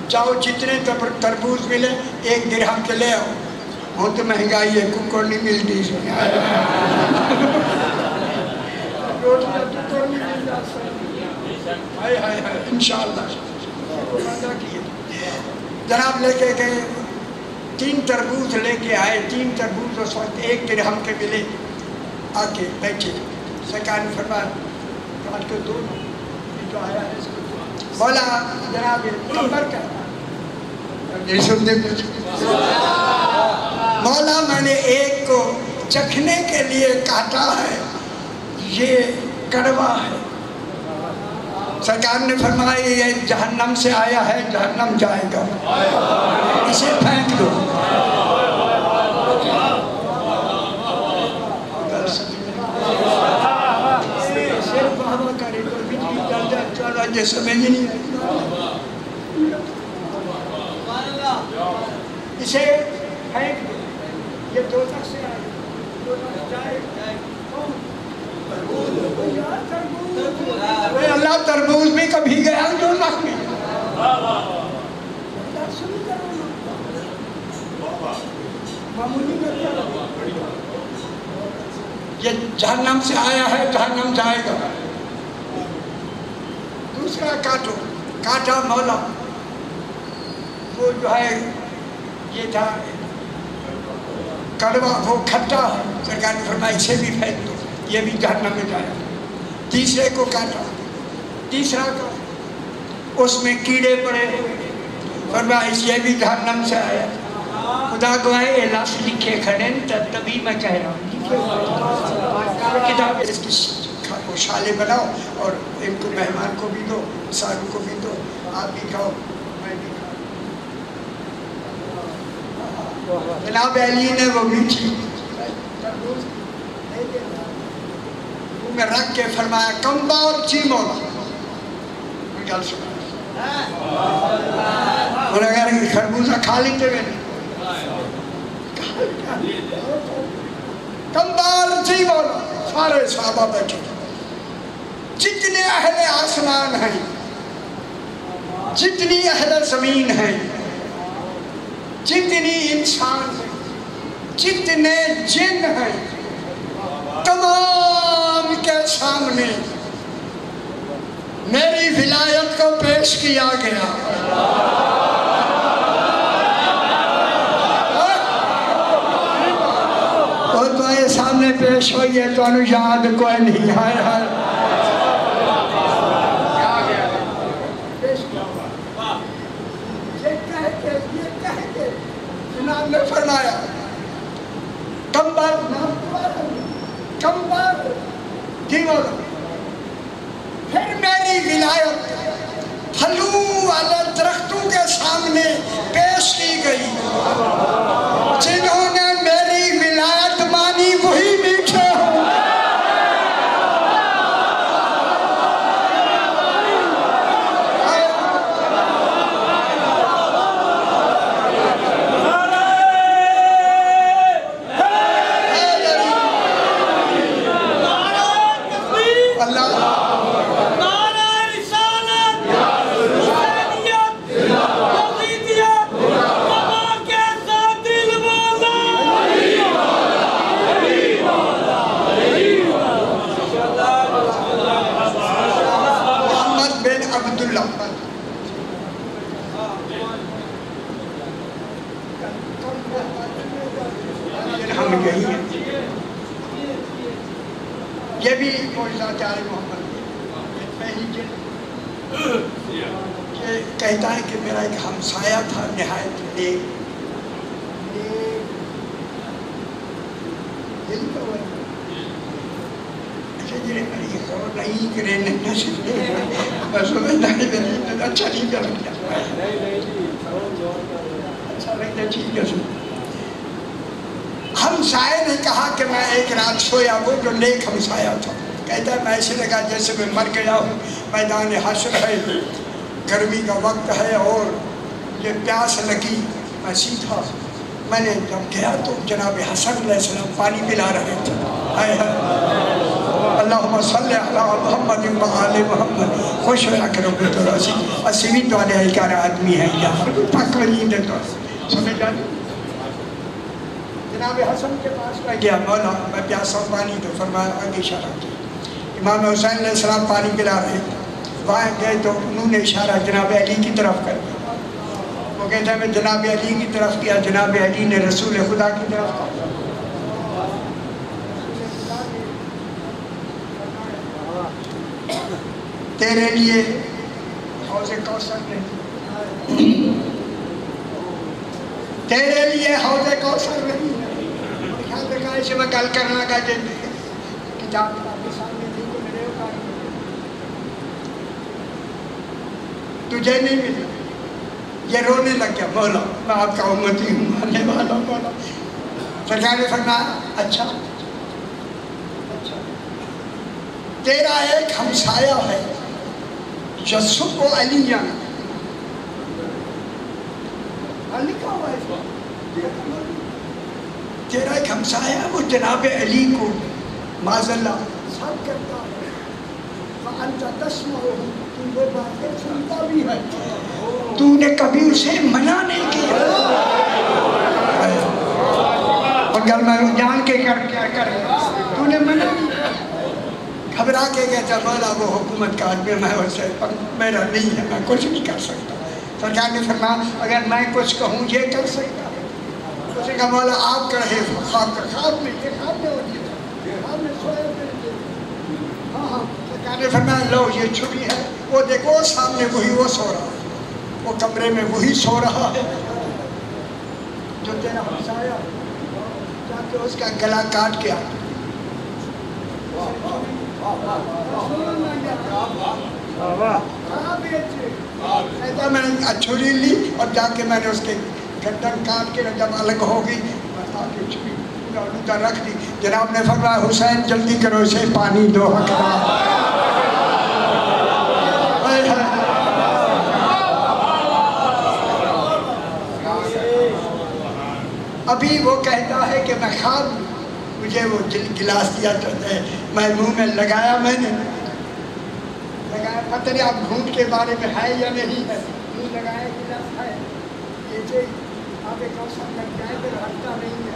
چاہو جتنے تربوز ملے ایک درہم کے لے آؤ۔ بہت مہنگائی ہے، ککڑ نہیں ملتی اس میں، انشاءاللہ جناب لے کے گئے، 3 تربوز لے کے آئے، 3 تربوز اس وقت 1 درہم کے ملے۔ آ کے بیٹھے، سرکار نے فرمایا آج کو 2 جو آیا ہے اس کو بولا جناب کمبر کا مولا میں نے ایک کو چکھنے کے لیے کاٹا ہے، یہ کڑوا ہے۔ سرکار نے فرمایا یہ جہنم سے آیا ہے، جہنم جائے گا، اسے پھینک دو۔ یہ سمجھ نہیں آئی، اسے پھینک دو، یہ دوزخ سے آئے، دوزخ جائے اللہ تربوز بھی کبھی گیا دوزخ میں۔ یہ جہنم سے آیا ہے، جہنم جائے گا۔ دوسرا کاٹو، کاٹا مولا، وہ جو ہے یہ تھا کڑوا، وہ کھٹا ہے، سرکار نے فرمایا اسے بھی پھینک دو، یہ بھی جہنم میں جائے گا۔ تیسرے کو کاٹا، تیسرا کا اس میں کیڑے پڑے، فرمایا یہ بھی جہنم سے آیا۔ خدا گواہ یہ لفظ لکھے کھڑے تبھی میں کہہ رہا ہوں، کتاب اس کی شالے بناؤ اور ان کو مہمان کو بھی دو، ساروں کو بھی دو، آپ بھی کھاؤ میں بھی کھاؤ۔ جناب علی نے وہ میٹھی میں رکھ کے فرمایا کمبا اور چی مولا، گل سنا اور اگر خربوزہ کھا لیتے ہوئے کم بار جی بولا سارے صحابہ بیٹھے جتنے اہل آسمان ہیں جتنی اہل زمین ہیں جتنی انسان ہیں جتنے جن ہیں تمام کے سامنے میری ولایت کو پیش کیا گیا اور تو یہ سامنے پیش ہوئی ہے تو انہوں یاد کوئی نہیں آئے جناب نے فرمایا کم بار جی بولو پھر میری ولایت پھلوں والے درختوں کے سامنے پیش کی گئی جنہوں نے میری ولایت مانی وہی میٹھے ہوں یہ بھی معجزات آل محمد میں ہی کہتا ہے کہ میرا ایک ہمسایہ تھا نہایت نیک دل کا وہ اچھا جنہیں میری خور نہیں کرے نہیں سکتے بس وہ اچھا نہیں کر لگتا اچھا لگتا ٹھیک ہے ہمسائے نے کہا کہ میں ایک رات سویا وہ جو نیک ہمسایہ تھا کہتا ہے میں ایسے لگا جیسے میں مر گیا ہوں میدان حشر ہے گرمی کا وقت ہے اور یہ پیاس لگی میں سیدھا میں نے جب گیا تو جناب حسن علیہ السلام پانی پلا رہے تھے اللہم صلی علی محمد و آل محمد خوش ہویا کرو بیتو راسی اسیوی تو آلے ایکار آدمی ہے یا پاک ولین دیتا سمجھ جانی جناب حسن کے پاس میں گیا مولا میں پیاسا پانی تو فرمایا آگے اشارہ کیا امام حسین علیہ السلام پانی پلا رہے تھے وہاں گئے تو انہوں نے اشارہ جناب علی کی طرف کر دیا وہ کہتا ہے میں جناب علی کی طرف کیا جناب علی نے رسول خدا کی طرف کیا تیرے لیے حوض کوثر نہیں تیرے لیے حوض کوثر نہیں خیال رکھا اسے میں گل کرنا کا کتاب کے سامنے نہیں کو میرے ہوگا تجھے نہیں ملا یہ رونے لگ گیا مولا میں آپ کا امتی ہوں ماننے والا مولا سرکار نے فرمایا اچھا تیرا ایک ہمسایہ ہے یسب علیہ لکھا ہوا ہے تیرا ایک ہمسایہ ہے وہ جناب علی کو معاذ اللہ ساتھ کرتا ہے فَأَنْتَ تَسْمَعُهُ تو وہ باتیں سنتا بھی ہے تو نے کبھی اسے منع نہیں کیا اگر میں جان کے کیا کریں تو نے منع نہیں کیا گھبرا کے کہتا مولا وہ حکومت کا آدمی میں اسے میرا نہیں ہے میں کچھ نہیں کر سکتا سرکار نے فرمایا اگر میں کچھ کہوں یہ کر سکتا اسے کہا مولا آپ کہے خواب کا خواب میں یہ خواب میں ہوتی ہے خواب میں سویا کرتے ہاں سرکار نے فرمایا لو یہ چھری ہے وہ دیکھو سامنے وہی وہ سو رہا ہے وہ کمرے میں وہی سو رہا ہے جو تیرا ہمسایہ جا کے اس کا گلا کاٹ کے آتا میں نے چھری لی اور جا کے میں نے اس کے گردن کاٹ کے جب الگ ہو گئی چھری رکھ دی جناب نے فرمایا حسین جلدی کرو اسے پانی دو حقدار ابھی وہ کہتا ہے کہ میں خواب ہوں، مجھے وہ گلاس دیا کرتا ہے، میں منہ میں لگایا، میں نے لگایا، پتہ نہیں آپ گھونٹ کے بارے میں ہے یا نہیں ہے، منہ لگایا گلاس ہے، یہ جو آپ ایک اوسط لگ جائے تو ہٹتا نہیں ہے۔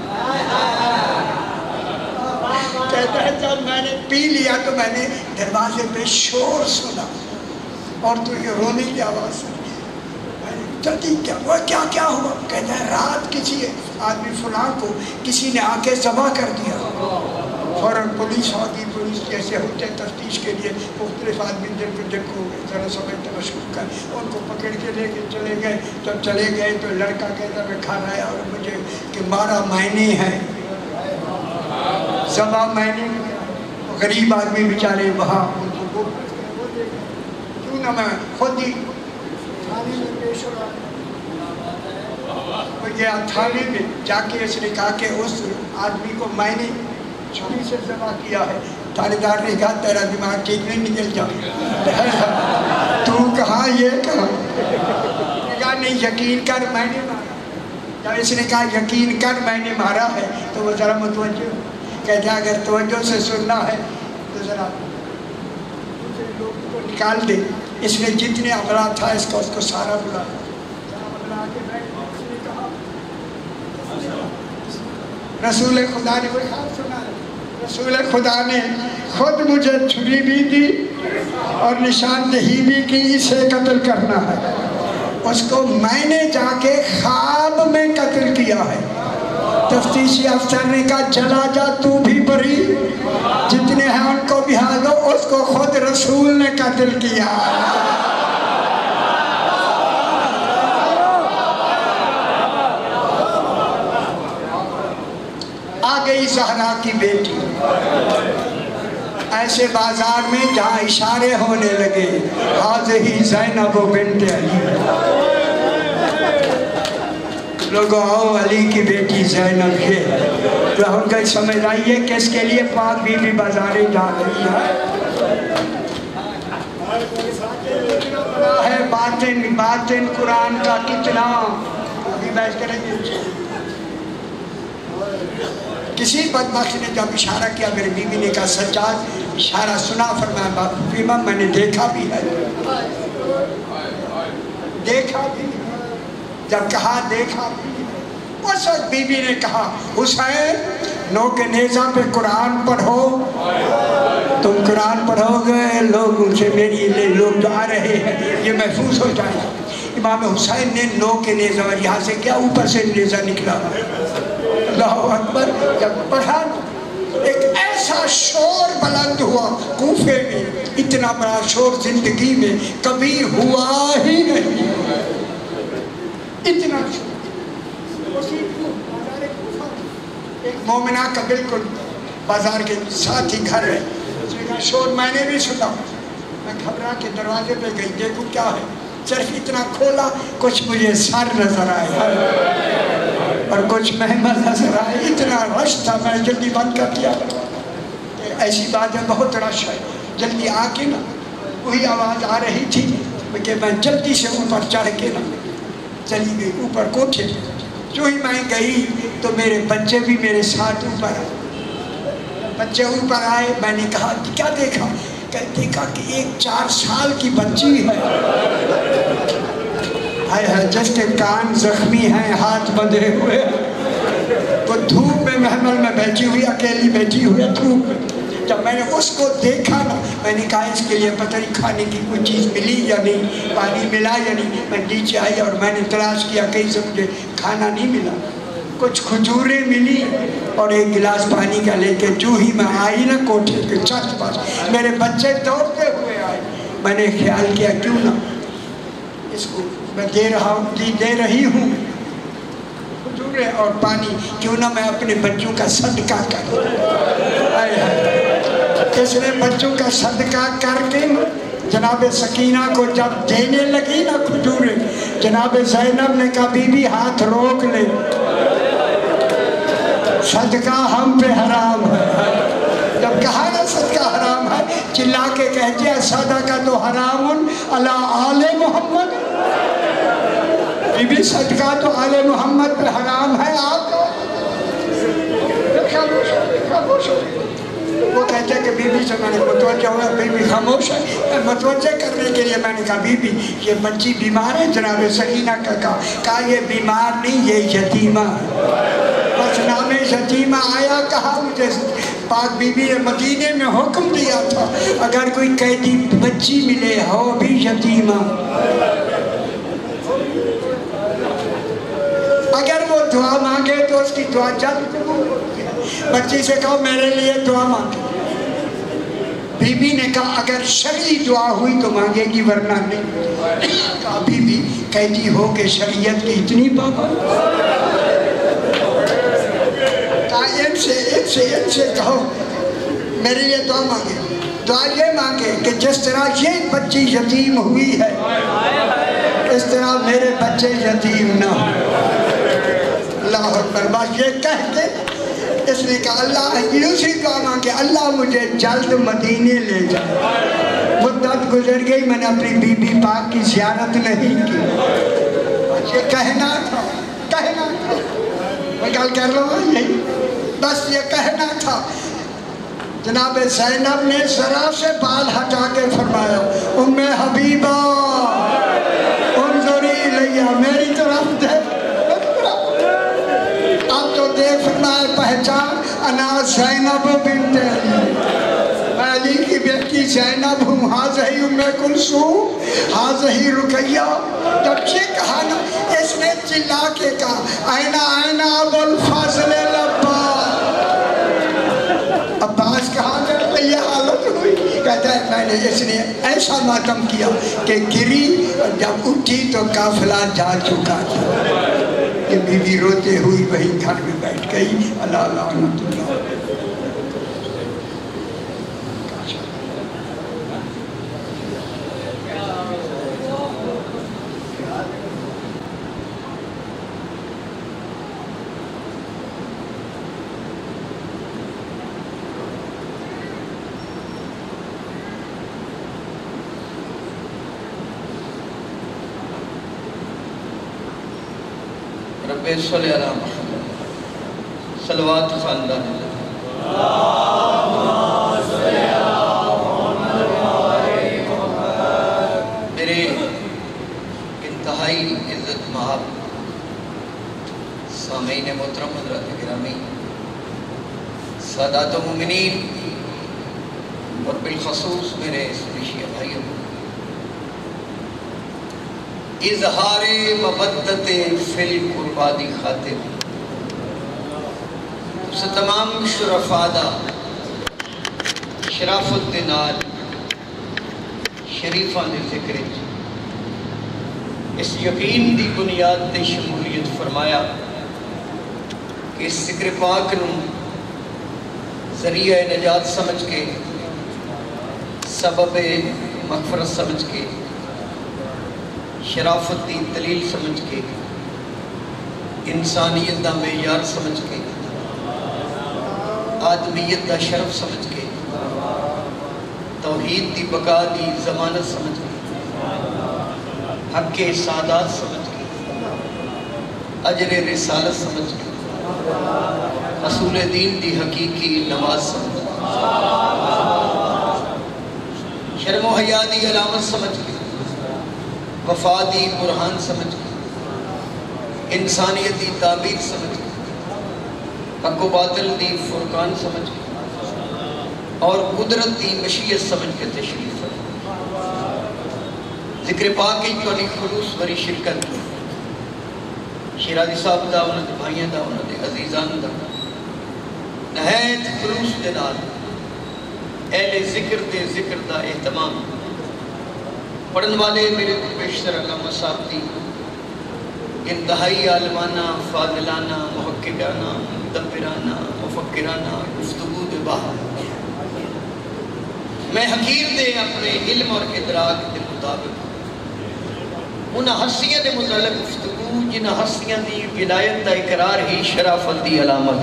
کہتا ہے جب میں نے پی لیا تو میں نے دروازے پہ شور سنا اور تو یہ رونے کی آواز سنی، میں نے جلدی کیا وہ کیا ہوا؟ کہتا ہے رات کسی آدمی فلاں کو کسی نے آ کے ذبح کر دیا، فوراً پولیس آگی، پولیس جیسے ہوتے ہیں تفتیش کے لیے مختلف آدمی جن کو ذرا سمجھتے مشکوک ہے ان کو پکڑ کے لے کے چلے گئے، جب چلے گئے تو لڑکا کہتا میں کھانا آیا اور مجھے کہ مارا میں نے ہے، ذبح میں نے، غریب آدمی بیچارے وہاں ان کو کیوں نہ میں خود ہی تھانے میں پیش ہوا، وہ گیا تھانے میں جا کے اس نے کہا کہ اس آدمی کو میں نے چھری سے ذبح کیا ہے۔ تھانے دار نے کہا تیرا دماغ ٹھیک نہیں، نکل جا، تو کہاں یہ کہا، کہا نہیں یقین کر میں نے مارا۔ جب اس نے کہا یقین کر میں نے مارا ہے تو وہ ذرا متوجہ کہتا ہے اگر توجہ سے سننا ہے تو ذرا دوسرے لوگوں کو نکال دے، اس نے جتنے عملہ تھا اس کو سارا بلا کے بیٹھ، اس نے کہا رسول خدا نے وہ خواب سنا ہے، رسول خدا نے خود مجھے چھری بھی دی اور نشاندہی بھی کی اسے قتل کرنا ہے، اس کو میں نے جا کے خواب میں قتل کیا ہے۔ تفتیشی افسر نے کہا چلا جا تو بھی بری، جتنے ہیں ان کو بہا دو، اس کو خود رسول نے قتل کیا۔ آ گئی زہرا کی بیٹی ایسے بازار میں جہاں اشارے ہونے لگے حاضہی زینب بنت علی، لوگوں آؤ علی کی بیٹی زینب ہے، تو ہم کہیں سمجھ آئیے کہ اس کے لیے پاک بی بی بازاریں جا رہی ہے، باطن قرآن کا کتنا ابھی بحث کریں گے۔ کسی بدبخت نے جب اشارہ کیا میری بیوی نے کہا سجاد اشارہ سنا، فرمایا باپ فیما میں نے دیکھا بھی ہے، دیکھا بھی ہے، جب کہا دیکھا بھی ہے، اس وقت بی بی نے کہا حسین نو کے نیزہ پہ قرآن پڑھو، تم قرآن پڑھو گے لوگ ان سے میری لوگ جو آ رہے ہیں یہ محفوظ ہو جائے گا۔ امام حسین نے نو کے نیزہ اور یہاں سے کیا اوپر سے نیزہ نکلا، اللہ اکبر، جب پڑھا ایک ایسا شور بلند ہوا کوفے میں، اتنا بڑا شور زندگی میں کبھی ہوا ہی نہیں، اتنا شور۔ ایک مومنہ کا بالکل بازار کے ساتھ ہی گھر ہے، اس نے کہا شور میں نے بھی سنا، میں گھبرا کے دروازے پہ گئی دیکھوں کیا ہے، صرف اتنا کھولا کچھ مجھے سر نظر آیا اور کچھ محمد نظر آئے، اتنا رش تھا میں جلدی بند کر دیا۔ ایسی بات ہے بہت رش ہے، جلدی آ کے نا وہی آواز آ رہی تھی کہ میں جلدی سے اوپر چڑھ کے نا چلی گئی اوپر کوٹھے، جو ہی میں گئی تو میرے بچے بھی میرے ساتھ اوپر آئے، بچے اوپر آئے، میں نے کہا کیا دیکھا، دیکھا کہ ایک 4 سال کی بچی ہے، جس کے کان زخمی ہیں، ہاتھ بندھے ہوئے، وہ دھوپ میں محمل میں بیٹھی ہوئی، اکیلی بیٹھی ہوئی دھوپ میں۔ جب میں نے اس کو دیکھا نا میں نے کہا اس کے لیے پتہ نہیں کھانے کی کوئی چیز ملی یا نہیں، پانی ملا یا نہیں، میں نیچے آئی اور میں نے تلاش کیا کہیں سے مجھے کھانا نہیں ملا، کچھ کھجوریں ملی اور ایک گلاس پانی کا لے کے جو ہی میں آئی نا کوٹھے کے چھت پر میرے بچے دوڑتے ہوئے آئے، میں نے خیال کیا کیوں نہ اس کو میں دے رہی ہوں کھجوریں اور پانی، کیوں نہ میں اپنے بچوں کا صدقہ کروں۔ اس نے بچوں کا صدقہ کر کے جناب سکینہ کو جب دینے لگی نا کھجوریں، جناب زینب نے کہا بی بی ہاتھ روک لے، صدقہ ہم پہ حرام ہے۔ جب کہا نا صدقہ حرام ہے، چلا کے کہتے ہیں صدقہ تو حرام علی آل محمد، بی بی صدقہ تو آل محمد پہ حرام ہے، آپ خاموش ہو گئی. وہ کہتے ہیں کہ بی بی سے میں نے متوجہ ہوا, بی بی خاموش ہے. متوجہ کرنے کے لیے میں نے کہا بی بی یہ بچی بیمار ہے. جناب سکینہ کا کہا یہ بیمار نہیں, یہ یتیمہ ہے. بس نام یتیمہ آیا, کہا مجھے پاک بی بی نے مدینے میں حکم دیا تھا اگر کوئی قیدی بچی ملے ہو بھی یتیمہ, اگر وہ دعا مانگے تو اس کی دعا جلد قبول ہوتی ہے. بچی سے کہو میرے لیے دعا مانگے. بی بی نے کہا اگر شرعی دعا ہوئی تو مانگے گی ورنہ نہیں. کہا بی بی قیدی ہو کے شریعت کی اتنی پابند. کہا ان سے کہو میرے لیے دعا مانگے. دعا یہ مانگے کہ جس طرح یہ بچی یتیم ہوئی ہے اس طرح میرے بچے یتیم نہ ہو. اللہ اکبر. بس یہ کہہ کے اس نے کہا اللہ اسی دعا مانگے اللہ مجھے جلد مدینے لے جائے. مدت گزر گئی, میں نے اپنی بی بی پاک کی زیارت نہیں کی. یہ کہنا تھا میں گل کر رہا ہوں یہی, بس یہ کہنا تھا. جناب زینب نے ذرا سے بال ہٹا کے فرمایا ام حبیبہ انظری الیہ, میری طرف دیکھ. اب تو دیکھ فرمایا پہچان انا زینب بنت علی, میں علی کی بیٹی زینب ہوں. حاضہی ام کلثوم حاضہی رقیہ. جب یہ کہا نا اس نے چلا کے کہا اینا ابو الفضل العباس. عباس کہاں گئے؟ یہ حالت ہوئی. کہتا ہے میں نے اس نے ایسا ماتم کیا کہ گری, جب اٹھی تو قافلہ جا چکا تھا. یہ بی بی روتے ہوئی وہی گھر میں بیٹھ گئی. اللہ لعنت اللہ. رب صلی اللہ محمد صلوات خاندان میرے انتہائی عزت مآب سامعین محترم حضرات گرامی, سادات و مومنین اور بالخصوص میرے اسپیشی بھائیوں, اظہار مودت فی القربانی خاطر اس تمام شرفادہ شراف الدینار شریفان ذکر اس یقین دی بنیاد تے شمولیت فرمایا کہ اس ذکر پاک نو ذریعہ نجات سمجھ کے, سبب مغفرت سمجھ کے, شرافت دی دلیل سمجھ کے, انسانیت دا معیار سمجھ کے, آدمیت دا شرف سمجھ کے, توحید دی بقا دی ضمانت سمجھ کے, حق کے سعادات سمجھ کے, اجر رسالت سمجھ کے, رسول دین دی حقیقی نماز سمجھ کے, شرم و حیا دی علامت سمجھ کے, وفادی برہان سمجھ کے, انسانیتی تعبیر سمجھ کے, حق و باطل دی فرقان سمجھ کے اور قدرت دی مشیت سمجھ کے تشریف ہے. ذکر پاک کی کونی خلوص بری شرکت شیرازی صاحب دا, انہوں دے بھائیاں دا, انہوں دے عزیزان دا نہایت خلوص دے نال اہل ذکر دے ذکر دا اہتمام پڑھن والے میرے پیشتر علامہ صاحب دی انتہائی عالمانہ, فاضلانہ, محققانہ, مدبرانہ, مفکرانہ گفتگو دے باہر میں حقیر دے اپنے علم اور ادراک دے مطابق انہاں ہستیاں دے متعلق گفتگو جنہاں ہستیاں دی ولایت دا اقرار ہی شرافت دی علامت,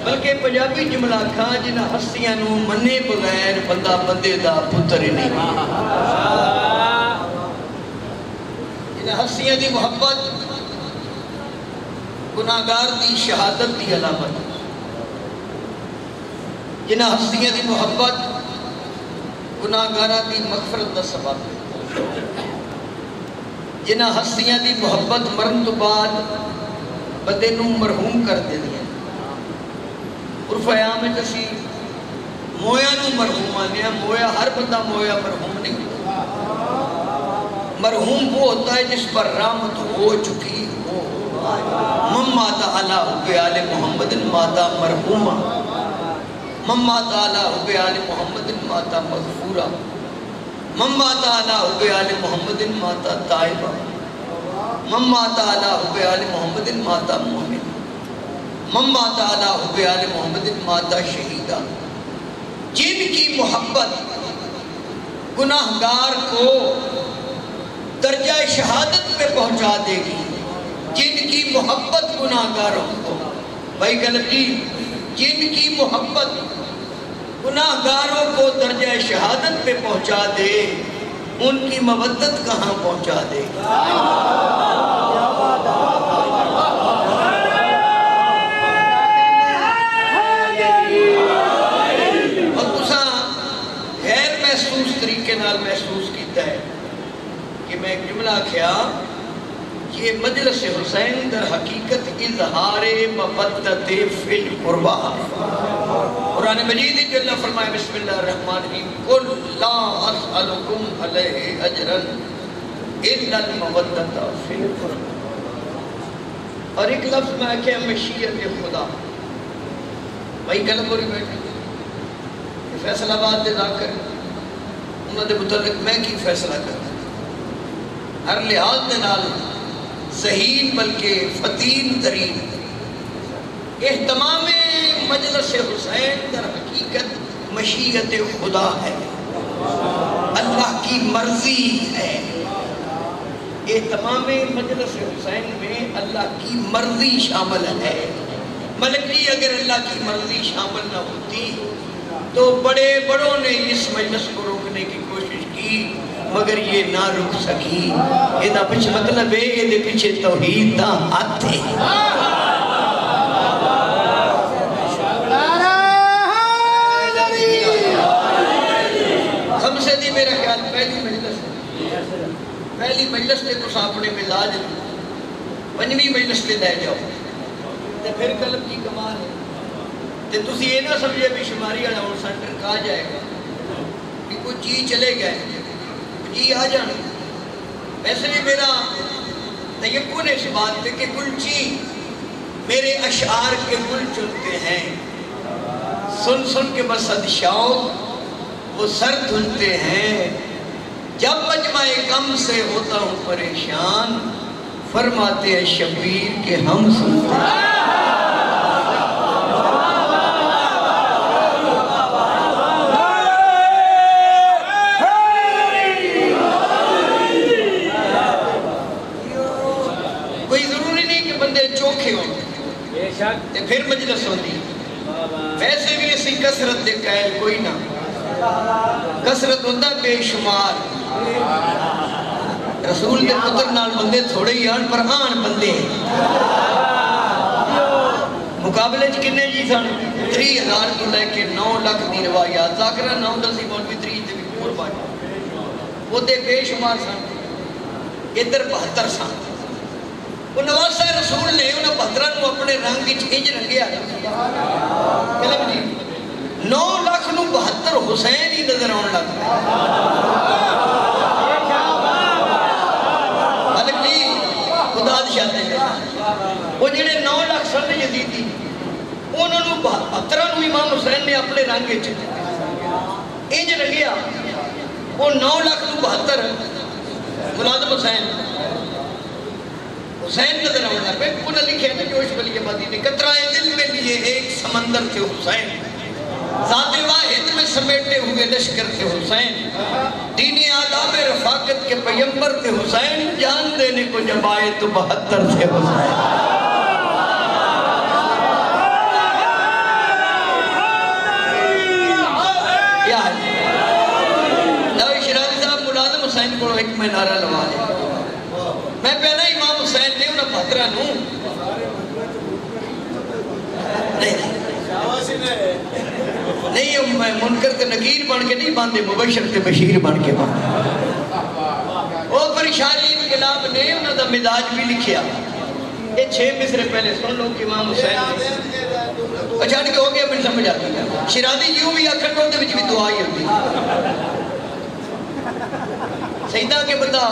بلکہ پنجابی جملہ کھا جنہاں ہستیاں نو منے بغیر بندہ بندے دا پتر ہی نہیں, جنہاں ہستیاں دی محبت گناہگار دی شہادت دی علامت جنہ ہستیاں دی محبت گناہگارہ دی مغفرت دا سبب جنہ ہستیاں دی محبت مرن تو بعد بندے نو مرحوم کر دے دیا عرف عام میں تسی مویا نو مرحوم آنے ہیں مویا ہر بندہ مویا مرحوم نہیں مرحوم وہ ہوتا ہے جس پر رحمت ہو چکی ہو مماتا علی حب آل محمد ماتا مرحومہ مماتا علی حب آل محمد ماتا مغفورہ مماتا علی حب آل محمد ماتا طائبہ مماتا علی حب آل محمد ماتا مومن مماتا علی حب آل محمد ماتا شہیدہ جن کی محبت گناہگار کو درجہ شہادت پہ پہنچا دے گی جن کی محبت گناہگاروں کو بھائی غلطی جن کی محبت گناہگاروں کو درجہ شہادت پہ پہنچا دے ان کی مودت کہاں پہنچا دے گی اور تساں غیر محسوس طریقے نال محسوس کیتا ہے کہ میں ایک جملہ کیا یہ مجلس حسین در حقیقت اظہار مودت فی القربہ قرآن مجید جل فرمائے بسم اللہ الرحمن الرحیم قل لا اسألکم علیہ اجرا الا المودت فی القربہ اور ایک لفظ میں کیا مشیت خدا بھائی گلت ہو رہی بیٹھے فیصلہ بات دے ذاکر انہوں نے متعلق میں کی فیصلہ کرتا ہر لحاظ دے نال ذہین بلکہ فتین ترین اہتمام مجلس حسین در حقیقت مشیت خدا ہے اللہ کی مرضی ہے اہتمام مجلس حسین میں اللہ کی مرضی شامل ہے ملک جی اگر اللہ کی مرضی شامل نہ ہوتی تو بڑے بڑوں نے اس مجلس کو روکنے کی کوشش کی مگر یہ نہ رک سکی یہ دا پچھ مطلب ہے یہ پیچھے توحید دا ہاتھ ہے ہم سے دی میرا خیال پہلی مجلس تے کچھ اپنے مزاج پنجویں مجلس تے لے جاؤ تے پھر قلب کی کمال ہے تے تسی یہ نہ سمجھے بھی شماری والا اور سینٹر کہا جائے گا کہ کوئی چیز چلے گئے جی آ جانا ویسے بھی میرا تیقن اس بات پہ کہ گلچی میرے اشعار کے گل چنتے ہیں سن سن کے بسد شوق وہ سر دھلتے ہیں جب مجمع غم سے ہوتا ہوں پریشان فرماتے ہیں شبیر کہ ہم سنتے ہیں پھر مجلس ہوتی ویسے بھی اسی کسرت دے قائل کوئی نہ کسرت ہوتا بے شمار رسول دے پتر نال بندے تھوڑے ہی آن پر آن بندے مقابلے کنے جی سن 30,000 تو لے کے 9 لاکھ دی روایات ذاکرہ 9 دسی مولوی 3 دے بھی پور بائی وہ دے بے شمار سن ادھر 72 سن وہ نواسہ رسول نے انہوں 72 نو اپنے رنگ کی چھینج رنگیا کلم جی 9 لاکھ نو 72 حسین ہی نظر آن لگ ملک جی خدا دشاتے ہیں وہ جنہیں 9 لاکھ سن یزیدی انہوں نو 72 نو امام حسین نے اپنے رنگ کی چھینج رنگیا وہ 9 لاکھ نو 72 ملازم حسین حسین نظر آنا پہ انہوں نے لکھے نا جوش بلی آبادی نے قطرائے دل میں لیے ایک سمندر تھے حسین ذات واحد میں سمیٹے ہوئے لشکر تھے حسین دینی آداب رفاقت کے پیمبر تھے حسین جان دینے کو جب آئے تو 72 تھے حسین کیا ہے نوی شرازی صاحب ملازم حسین کو ایک میں نعرہ لوا لے میں پہلا امام حسین نے انہوں 72 نو نہیں میں منکر تے نکیر بن کے نہیں باندھے، مبشر تے بشیر بن کے باندھے۔ وہ پر شاعری انقلاب نے انہوں دا مزاج بھی لکھیا، یہ 6 مصرے پہلے سن لو کہ امام حسین اچھا کہ ہو گیا میں سمجھ آتی ہے۔ شیرازی یوں بھی آکھر دے وچ بھی دعا ہی ہوتی سیدہ کے بندہ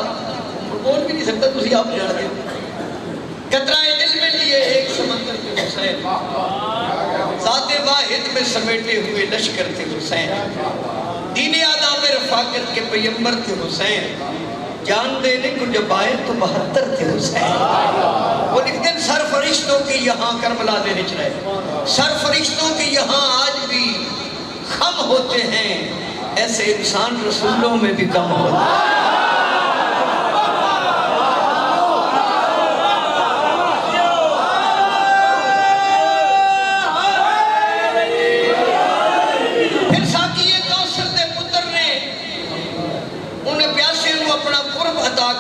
بول بھی نہیں سکتا، تسی آپ جان دے قطرہ دل میں لیے ایک سمندر کے حسین، ذات واحد میں سمیٹے ہوئے لشکر تھے حسین، دین آداب رفاقت کے پیمبر تھے حسین، جان دینے کو جب آئے تو 72 تھے حسین۔ وہ لکھتے ہیں سر فرشتوں کے یہاں کربلا دینے چلائے، سر فرشتوں کے یہاں آج بھی خم ہوتے ہیں، ایسے انسان رسولوں میں بھی کم ہوتے ہیں۔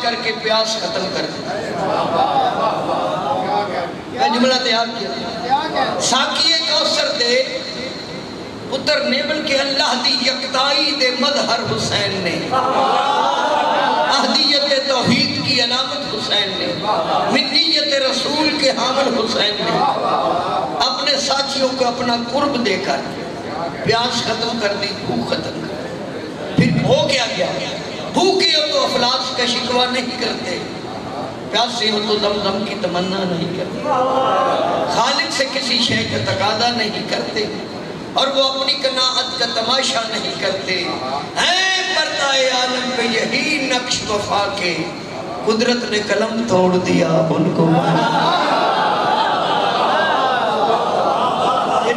کر کے پیاس ختم کر دیا، میں جملہ تیار کیا، ساکی کوثر دے پتر نے بلکہ اللہ دی یکتائی دے مظہر حسین نے، اہدیت توحید کی علامت حسین نے، منیت رسول کے حامل حسین نے، اپنے ساتھیوں کو اپنا قرب دے کر پیاس ختم کر دی، بھوک ختم کر دی۔ پھر ہو کیا گیا؟ بھوکے ہو تو افلاس کا شکوہ نہیں کرتے، پیاسے ہو تو زمزم کی تمنا نہیں کرتے، خالق سے کسی شے کا تقاضا نہیں کرتے، اور وہ اپنی قناعت کا تماشا نہیں کرتے۔ ہیں پردہ عالم پہ یہی نقش وفا کے، قدرت نے قلم توڑ دیا ان کو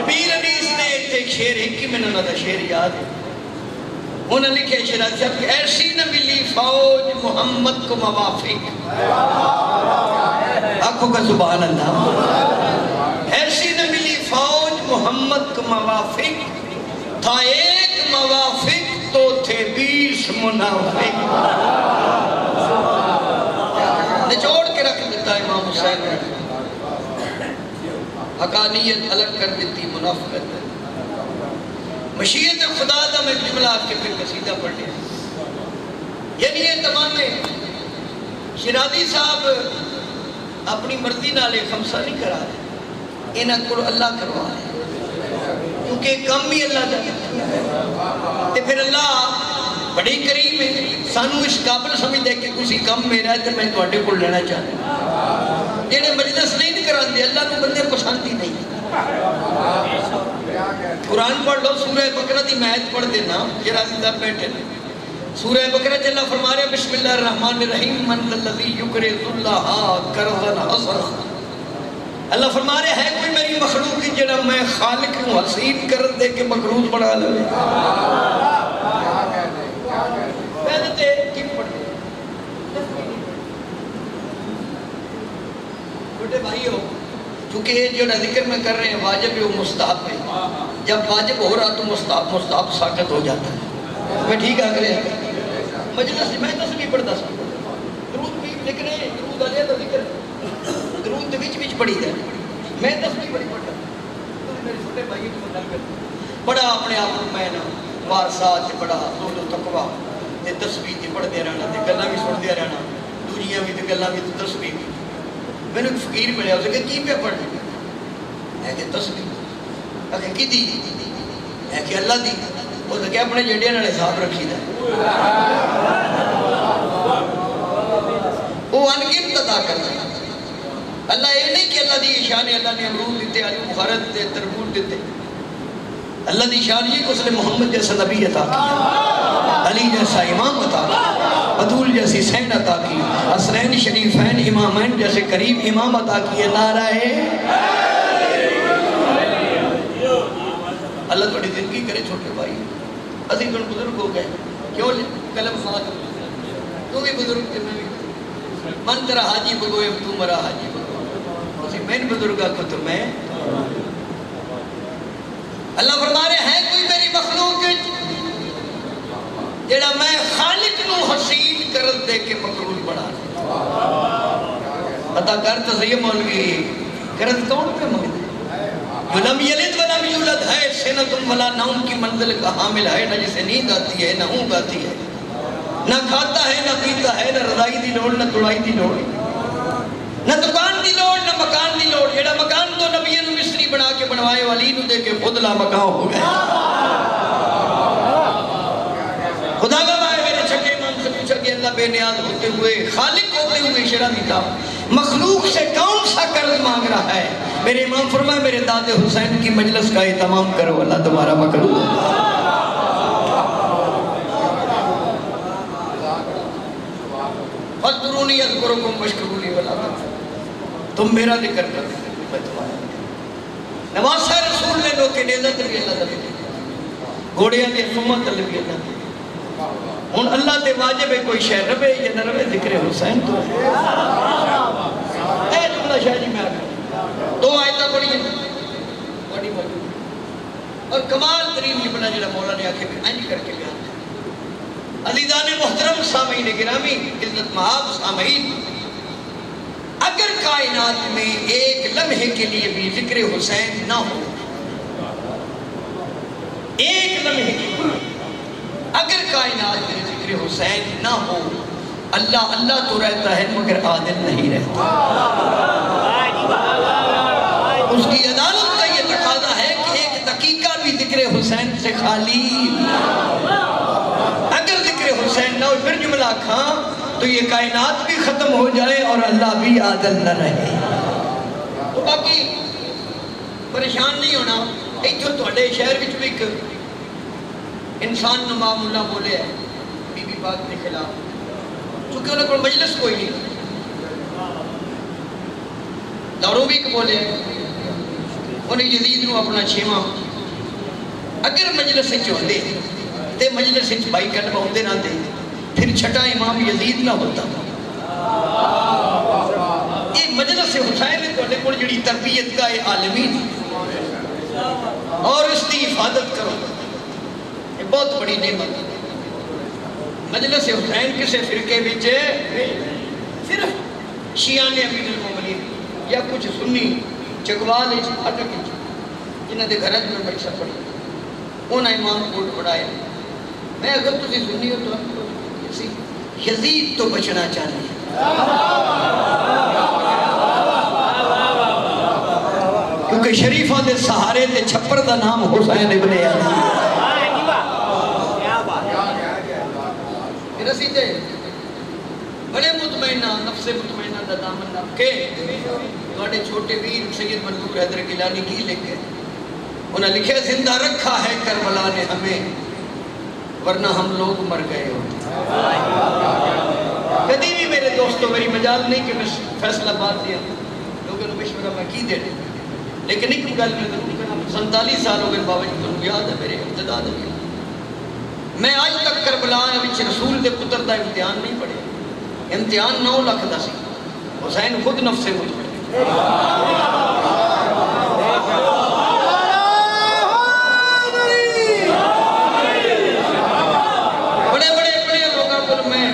پیر انیس نے ایک شیر ایک ہی میں نے دا شیر یاد ہے، انہوں نے لکھے شیراز صاحب کہ ایسی نہ ملی فوج محمد کو موافق، آنکھوں کا سبحان اللہ، ایسی نہ ملی فوج محمد کو موافق، تھا ایک موافق تو تھے 20 منافق۔ نچوڑ کے رکھ دیتا امام حسین نے، حقانیت الگ کر دیتی منافقت۔ مشیت خدا دا میں جملہ آپ کے پھر قصیدہ پڑھ لیا، یعنی یہ تمام شیرازی صاحب اپنی مرضی نالے خمسہ نہیں کرا رہے، انہاں کو اللہ کروا رہے، کیونکہ کم بھی اللہ دا تے پھر اللہ بڑی کریم ہے، سانو اس قابل سمجھ دے کہ کسی کم میرا ہے تو میں توڑے کو لینا چاہتا، جنہیں مجلس نہیں کران دے اللہ کو بندے پسند ہی نہیں۔ قرآن پڑھ لو، سورہ بقرہ دی محیط پڑھ دینا، شیرازی صاحب بیٹھے نے، سورہ بقرہ اللہ فرما رہے بسم اللہ الرحمن الرحیم من الذی یقرض اللہ قرضا حسنا، اللہ فرما رہے ہے کوئی میری مخلوق کی جڑا میں خالق ہوں حسین قرض دے کے مقروض بڑھا لے۔ پہلے کی پڑھ چھوٹے بھائی ہو، چونکہ یہ جو ذکر میں کر رہے ہیں واجب ہے وہ مستحب ہے، جب واجب ہو رہا تو مستحب ساقط ہو جاتا ہے۔ میں ٹھیک آگے رہے ہیں مجلس میں تصویر پڑھتا سا، درود بھی لکھ رہے ہیں، درود علیہ تو ذکر درود وچ پڑھی جائے، میں تصویر بڑی پڑھتا میرے چھوٹے بھائی کو مدل کرتا بڑا اپنے آپ کو میں نا وارثات بڑا زہد و تقویٰ تے تصویر پڑھ دے رہنا تے گلاں بھی سن دے رہنا، دنیا بھی تے گلاں بھی تے تصویر بھی۔ میں نے ایک فقیر ملیا، اسے کہ کی پہ پڑھنے ہے کہ تصویر ہے کہ دی ہے کہ اللہ دی، اسے کہ اپنے جڑیاں نالے حساب رکھی دا، وہ انگن تدا کرتا۔ اللہ یہ نہیں کہ اللہ دی شان ہے اللہ نے امرود دیتے، آلو بخارت دیتے، تربور دیتے، اللہ دی شان یہ کہ اس نے محمد جیسا نبی عطا کیا، علی جیسا امام عطا کیا، بدول جیسی سین عطا کی، حسنین شریفین امامین جیسے قریب امام عطا کیے، نعرہ اللہ توڑی زندگی کرے چھوٹے بھائی، اسی کن بزرگ ہو گئے، کیوں قلم خواہد تو بھی بزرگ تھے، میں بھی من ترہ حاجی بگوئے تو مرا حاجی بگوئے، اسی میں بزرگا کو تو میں اللہ فرما رہے ہیں کوئی میری مخلوق جیڑا میں خالق نو حسین قرض دے کے مقرول بڑھا پتہ کر تو صحیح مولوی غرض کون پہ مانگتا جو لم یلد ولم یولد ہے سنتم ولا نوم کی منزل کا حامل ہے، نہ جسے نیند آتی ہے نہ اونگ آتی ہے، نہ کھاتا ہے نہ پیتا ہے، نہ رضائی دی لوڑ نہ تڑائی دی لوڑ، نہ دکان دی لوڑ نہ مکان دی لوڑ، جیڑا مکان تو نبی نو مصری بنا کے بنوائے والی نو دے کے خود لا مکان ہو گئے۔ خدا گواہ ہے میرے چھکے امام سے پوچھا کہ اللہ بے نیاز ہوتے ہوئے خالق ہوتے ہوئے شرع دیتا مخلوق سے کون سا قرض مانگ رہا ہے؟ میرے امام فرمائے میرے داد حسین کی مجلس کا اہتمام کرو، اللہ تمہارا مقروض ہے۔ فَاذْكُرُونِي أَذْكُرُكُمْ وَاشْكُرُوا وَلَا تَكْفُرُونِ، تم میرا ذکر کرتے میں تمہارا۔ نواسہ رسول نے لوگ کے نیزہ تلوی اللہ تلوی گھوڑیاں دے سمت تلوی اللہ تلوی ان اللہ تے واجب ہے کوئی شہر ربے یا نہ ربے ذکر حسین تو ہے۔ اے جملہ شاہ جی میں آگا 2 آیتہ پڑھی ہیں بڑی بڑی اور کمال ترین یہ بنا جڑا مولا نے آکھے میں آئنی کر کے بیان کر۔ عزیزان محترم سامعین گرامی عزت محاب سامعین، اگر کائنات میں ایک لمحے کے لیے بھی ذکر حسین نہ ہو، ایک لمحے کے لیے اگر کائنات میں ذکر حسین نہ ہو، اللہ اللہ تو رہتا ہے مگر عادل نہیں رہتا۔ اس کی عدالت کا یہ تقاضا ہے کہ ایک دقیقہ بھی ذکر حسین سے خالی، اگر ذکر حسین نہ ہو پھر جملہ کھاں تو یہ کائنات بھی ختم ہو جائے اور اللہ بھی عادل نہ رہے۔ تو باقی پریشان نہیں ہونا، ایک جو توڑے شہر وچ بھی ایک انسان نما ملا بولے ہے بی بی پاک کے خلاف، چونکہ انہوں کو مجلس کوئی نہیں، دوروں بھی ایک بولے ہیں انہیں یزید نو اپنا چھیمہ اگر مجلس سے چوندے تے مجلس سے بائی کٹ باؤندے نہ دے پھر چھٹا امام یزید نہ ہوتا۔ یہ مجلس سے حسین ہے تو انہیں کو جڑی تربیت کا عالمین اور اس کی حفاظت کرو، یہ بہت بڑی نعمت۔ مجلس حسین کسے فرقے بچے صرف شیعان امیر المومنین یا کچھ سنی چکوال اٹک جنہوں نے گھرت میں بڑی سب پڑی انہوں امام کوٹ پڑھائے۔ میں اگر تسی سنی ہو تو یزید تو بچنا چاہیے، کیونکہ شریفہ دے سہارے دے چھپر دا نام حسین ابن علی رسیدے بڑے مطمئنہ نفس مطمئنہ دا دامن نب کے دوڑے چھوٹے ویر سید منظور حیدر گیلانی کی لکھے انہیں لکھے زندہ رکھا ہے کربلا نے ہمیں ورنہ ہم لوگ مر گئے ہوتے۔ کدی بھی میرے دوستوں میری مجال نہیں کہ میں فیصلہ بات دیا لوگوں نے مشورہ میں کی دے لیکن ایک گل میں ضرور کرنا 47 سال ہو گئے باوجود تم یاد ہے میرے امتداد ہے میں آج تک کربلا وچ رسول دے پتر دا امتحان نہیں پڑھے، امتحان 9 لاکھ دا سی، حسین خود نفس مطمئن۔ بڑے بڑے لوگوں کو میں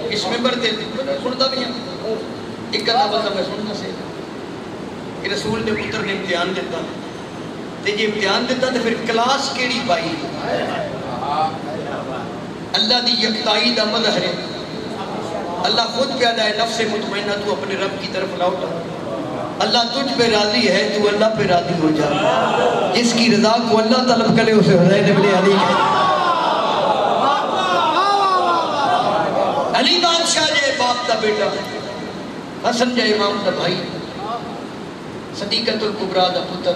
اس ممبر دے سنتا بھی ہوں، ایک گلا بندہ میں سننا سے کہ رسول دے پتر نے امتحان دیتا تے جی امتحان دیتا تو پھر کلاس کیڑی پائی؟ اللہ دی یکتائی دا مظہر ہے، اللہ خود پیدا ہے نفس مطمئنہ تو اپنے رب کی طرف لوٹا، اللہ تجھ پہ راضی ہے تو اللہ پہ راضی ہو جا، جس کی رضا کو اللہ طلب کرے اسے حسین ابن علی کہے۔ علی بادشاہ جائے باپ دا بیٹا، حسن جائے امام دا بھائی، صدیقت القبرہ دا پتر،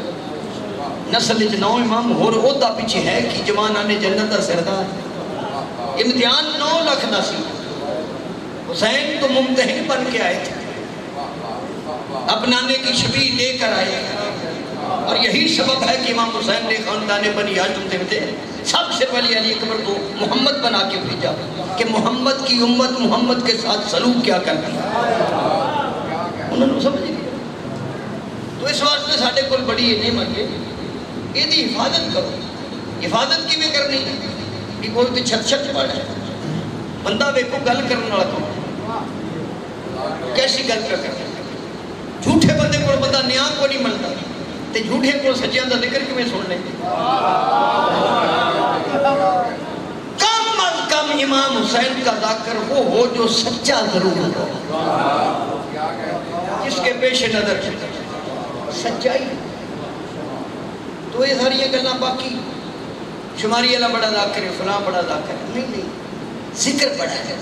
نسل 9 امام اور عہدہ پیچھے ہے کہ جوانہ نے جنت دا سردار، امتحان 9 لاکھ دا سی، حسین تو ممتحن بن کے آئے تھے، اپنانے کی شبیہ لے کر آئے، اور یہی سبب ہے کہ امام حسین نے خاندان بنی ہاشم سے سب سے پہلے علی اکبر کو محمد بنا کے بھیجا کہ محمد کی امت محمد کے ساتھ سلوک کیا کرتی ہے، انہوں نے سمجھ لیا۔ تو اس واسطے ساڑھے کل بڑی یہ نعمت ہے، یہ دی حفاظت کرو، حفاظت کی بھی کرنی ہے، یہ کوئی تو چھت چھت پڑھ ہے، بندہ ویکو گل کرنے والا کون کیسی گل کر کرنے جھوٹے بندے کو بندہ نیا کو نہیں ملتا تے جھوٹے کو سچیاں دا ذکر کیویں سن لیں گے؟ کم از کم امام حسین کا ذاکر وہ ہو جو سچا ضرور ہو، جس کے پیش نظر سچائی. تو یہ ساری گلاں باقی شماری اللہ بڑا ذاکر ہے، فلاں بڑا ذاکر ہے، نہیں نہیں، ذکر بڑا ہے.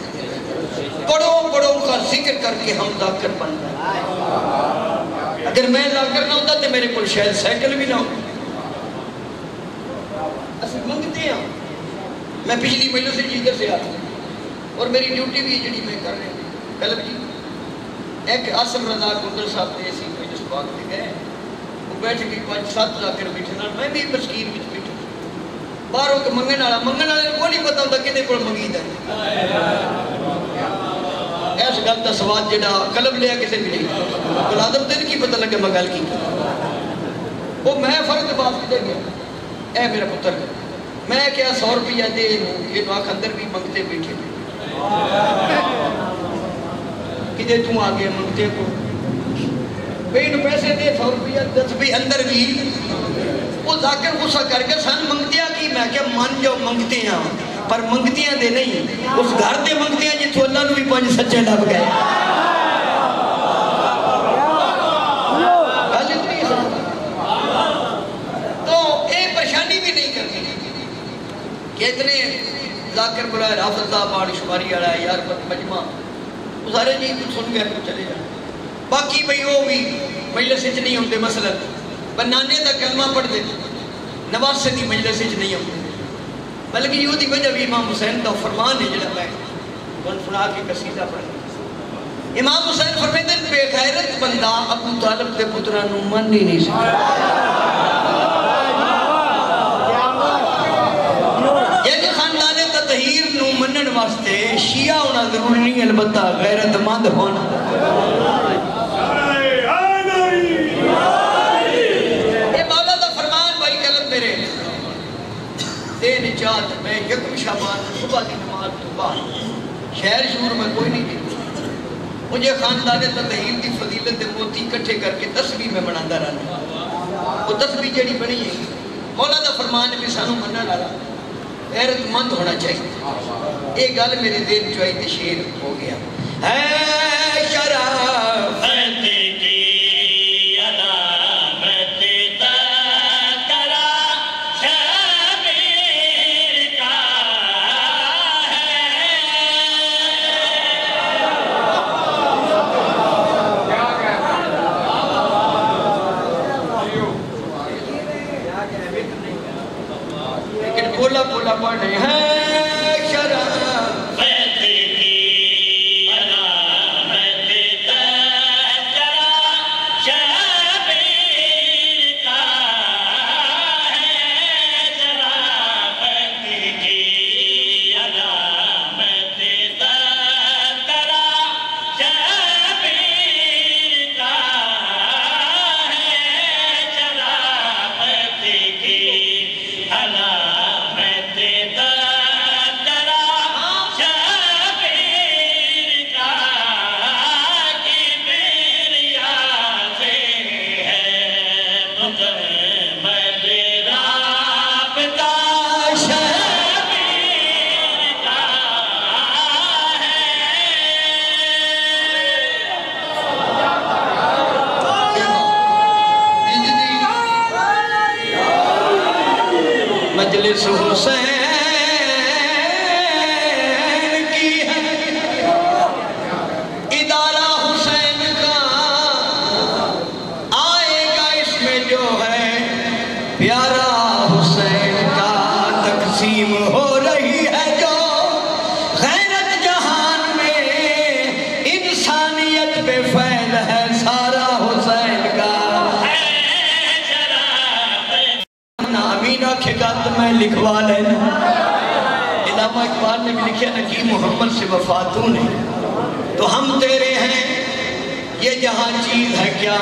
بڑوں بڑوں کا ذکر کر کے ہم ذاکر بن رہے ہیں. اگر میں ذاکر نہ ہوتا تو میرے کو شاید سائیکل بھی نہ ہوتا. اصل منگتے ہیں. میں پچھلی مہینوں سے جیگر سے آتا ہوں اور میری ڈیوٹی بھی جڑی میں کر رہے ہیں. قلب جی ایک آصف رضا گندر صاحب نے اسی مجلس پاک میں گئے، وہ بیٹھ کے 5-7 ذاکر بیٹھے نال، میں بھی مسکین وچ بیٹھا باہروں کے منگن والے کو نہیں پتا ہوتا کدے کول منگی دا. اس گل کا سواد جڑا قلب لیا کسی بھی نہیں، ملازم تے کی پتہ لگے میں گل کی. وہ میں فرد بات دے گیا، اے میرا پتر میں کیا 100 روپیہ دے یہ آنکھ اندر بھی منگتے بیٹھے کدے تم آگے منگتے کو بھئی نو پیسے دے 100 روپیہ 10 بھی اندر بھی. وہ ذاکر غصہ کر کے سن منگتیا کی میں کیا مان جاؤ منگتے ہیں پر منگتیاں دے نہیں، اس گھر دے منگتے ہیں جتو اللہ نو بھی 5 سچے لب گئے. تو اے پریشانی بھی نہیں کرنی کہ اتنے ذاکر بلائے رافض صاحب آڑ شماری آڑا ہے یار مجمع وہ سارے جی کچھ سن گئے تو چلے جائیں. باقی بھئی وہ بھی مجلس اچھ نہیں ہوتے مثلا بنانے دا کلمہ پڑھ دے نواسے دی مجلس اچھ نہیں ہوتے، بلکہ یہ دی وجہ بھی امام حسین کا فرمان ہے جڑا میں کون سنا کے قصیدہ پڑھا. امام حسین فرمیندے بے غیرت بندہ ابو طالب دے پترا نو من ہی نہیں سکتا. یعنی خاندان تطہیر نو منن واسطے شیعہ ہونا ضروری نہیں، البتہ غیرت مند ہونا. دے نجات میں یکم شعبان صبح کی نماز تو بعد شہر شور میں کوئی نہیں دیتا. مجھے خاندان تطہیر دی فضیلت موتی کٹھے کر کے تسبیح میں بناندہ رہنا. وہ تسبیح جڑی بنی ہے مولا دا فرمان بھی سانو مننا لالا غیرت مند ہونا چاہیے. ایک گل میرے دین چوئی تے شیر ہو گیا ہے شرف بولا پڑھنے ہیں شرف مجلس حسین کی ہے ادارہ حسین کا آئے گا اس میں جو ہے پیارا حسین کا تقسیم ہو رہی ہے جو غیرت جہان میں انسانیت پہ فیض ہے سارا حسین کا. رکھے گا تو میں لکھوا لینا. علامہ اقبال نے بھی لکھیا نکی محمد سے وفاتوں نے تو ہم تیرے ہیں یہ جہاں چیز ہے کیا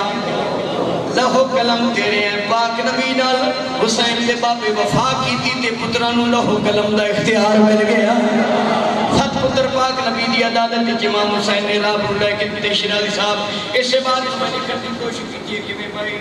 لہو قلم تیرے ہیں. پاک نبی نال حسین دے باب وفا کی تھی تے پترانو لہو قلم دا اختیار مل گیا. 7 پتر پاک نبی دی عدالت امام حسین نے راہ بھولے کہ شیرازی صاحب اس سے بعد اس میں لکھن کی کوشش کیجئے کہ میں بھائی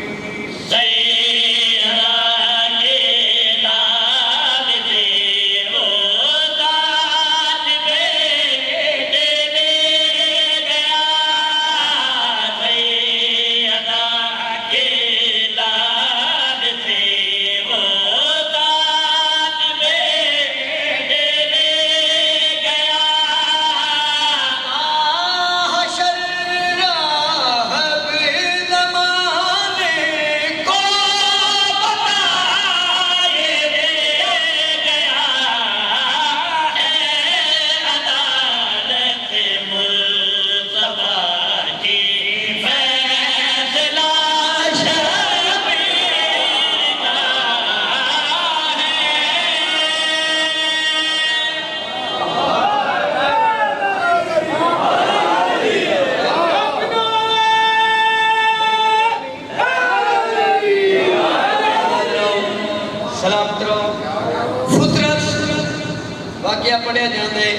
پڑھے جاندے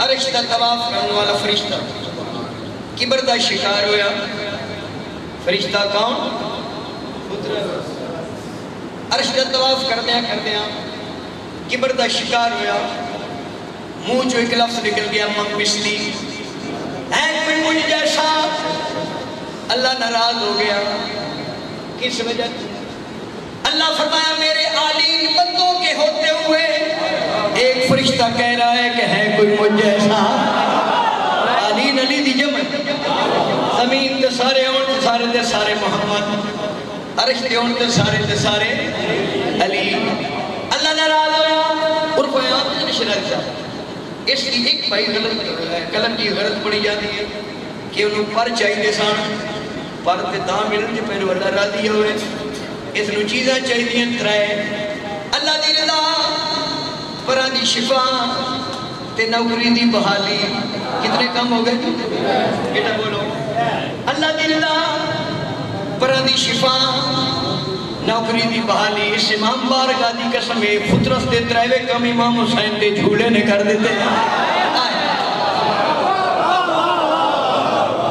عرش دا طواف کرنے والا فرشتہ کبر دا شکار ہویا فرشتہ کون؟ عرش دا طواف کردیا کبر دا شکار ہویا منہ جو ایک لفظ نکل گیا من مثلی ہے کوئی مجھ جیسا اللہ ناراض ہو گیا کس وجہ اللہ فرمایا میرے عالین بندوں کے ہوتے ہوئے ایک فرشتہ کہہ رہا ہے کہ ہے کوئی مجھ جیسا عالین علی دی جمع زمین تے سارے اون تے سارے محمد عرش تے اون تے سارے علی اللہ ناراض ہویا اور بیان شرک تھا اس کی ایک بھائی غلط قلم کی غلط پڑی جاتی ہے کہ انہوں پر چاہیے سان پر تے داں ملن جو پہلو اللہ راضی ہوئے اس نو چیزیں چاہیے ترائے اللہ دی رضا پران دی شفا تے نوکری دی بحالی کتنے کم ہو گئے بیٹا بولو اللہ دی رضا پران دی شفا نوکری دی بحالی اس امام بارگاہ دی قسم فطرت دے ترائیوے کم امام حسین دے جھولے نے کر دیتے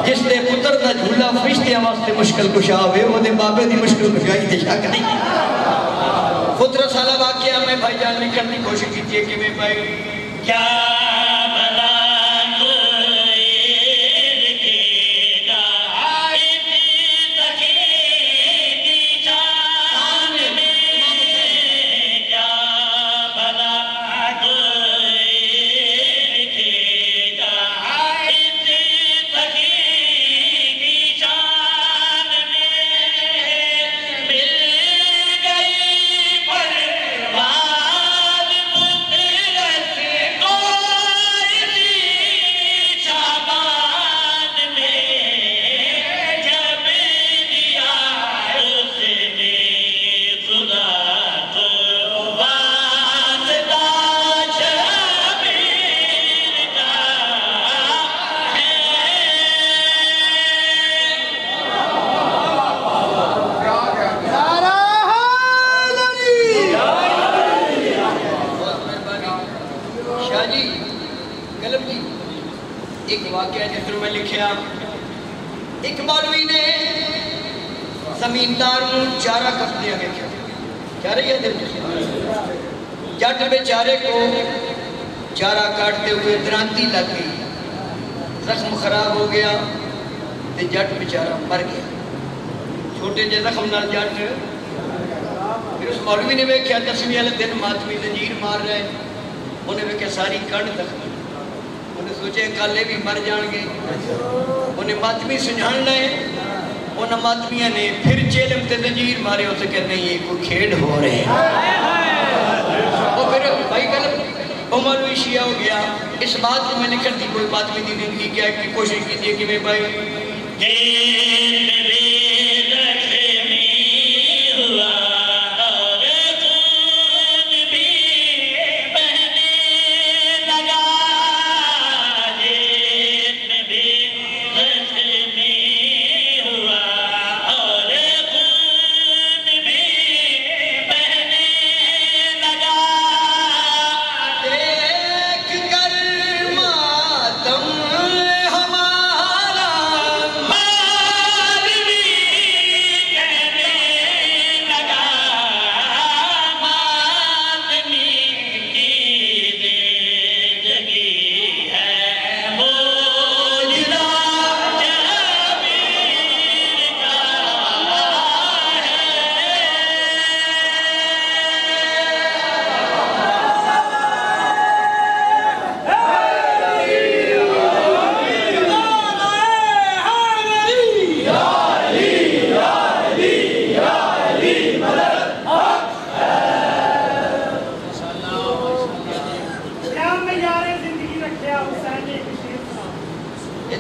جس دے پتر دا جھولا فرشتے واسطے مشکل کشا ہوئے وہ دے بابے دی مشکل کشائی تے شک نہیں فطرت سالہ واقعہ میں بھائی جان لکھن کی کوشش کیجئے کہ میں بھائی کیا بلا ایک مولوی نے زمیندار نو چارہ کف دیا گیا کیا رہی ہے دل جٹ بیچارے کو چارہ کاٹتے ہوئے درانتی لگ گئی زخم خراب ہو گیا تے جٹ بیچارہ مر گیا چھوٹے جے زخم نال جٹ پھر اس مولوی نے ویکھیا 10ویں والے دن ماتمی زنجیر مار رہے انہیں ویکھیا ساری کنڈ زخم انہیں سوچے کالے بھی مر جان گے انہیں ماتمی سنجھان لائے انہیں ماتمیاں نے پھر چیلم تے زنجیر مارے اسے کہ نہیں یہ کوئی کھیڑ ہو رہے ہیں اور پھر بھائی کلم مولوی شیعہ ہو گیا اس بات کو میں لکھن تھی کوئی ماتمی دی زندگی کیا کی کوشش کیجئے کہ میں بھائی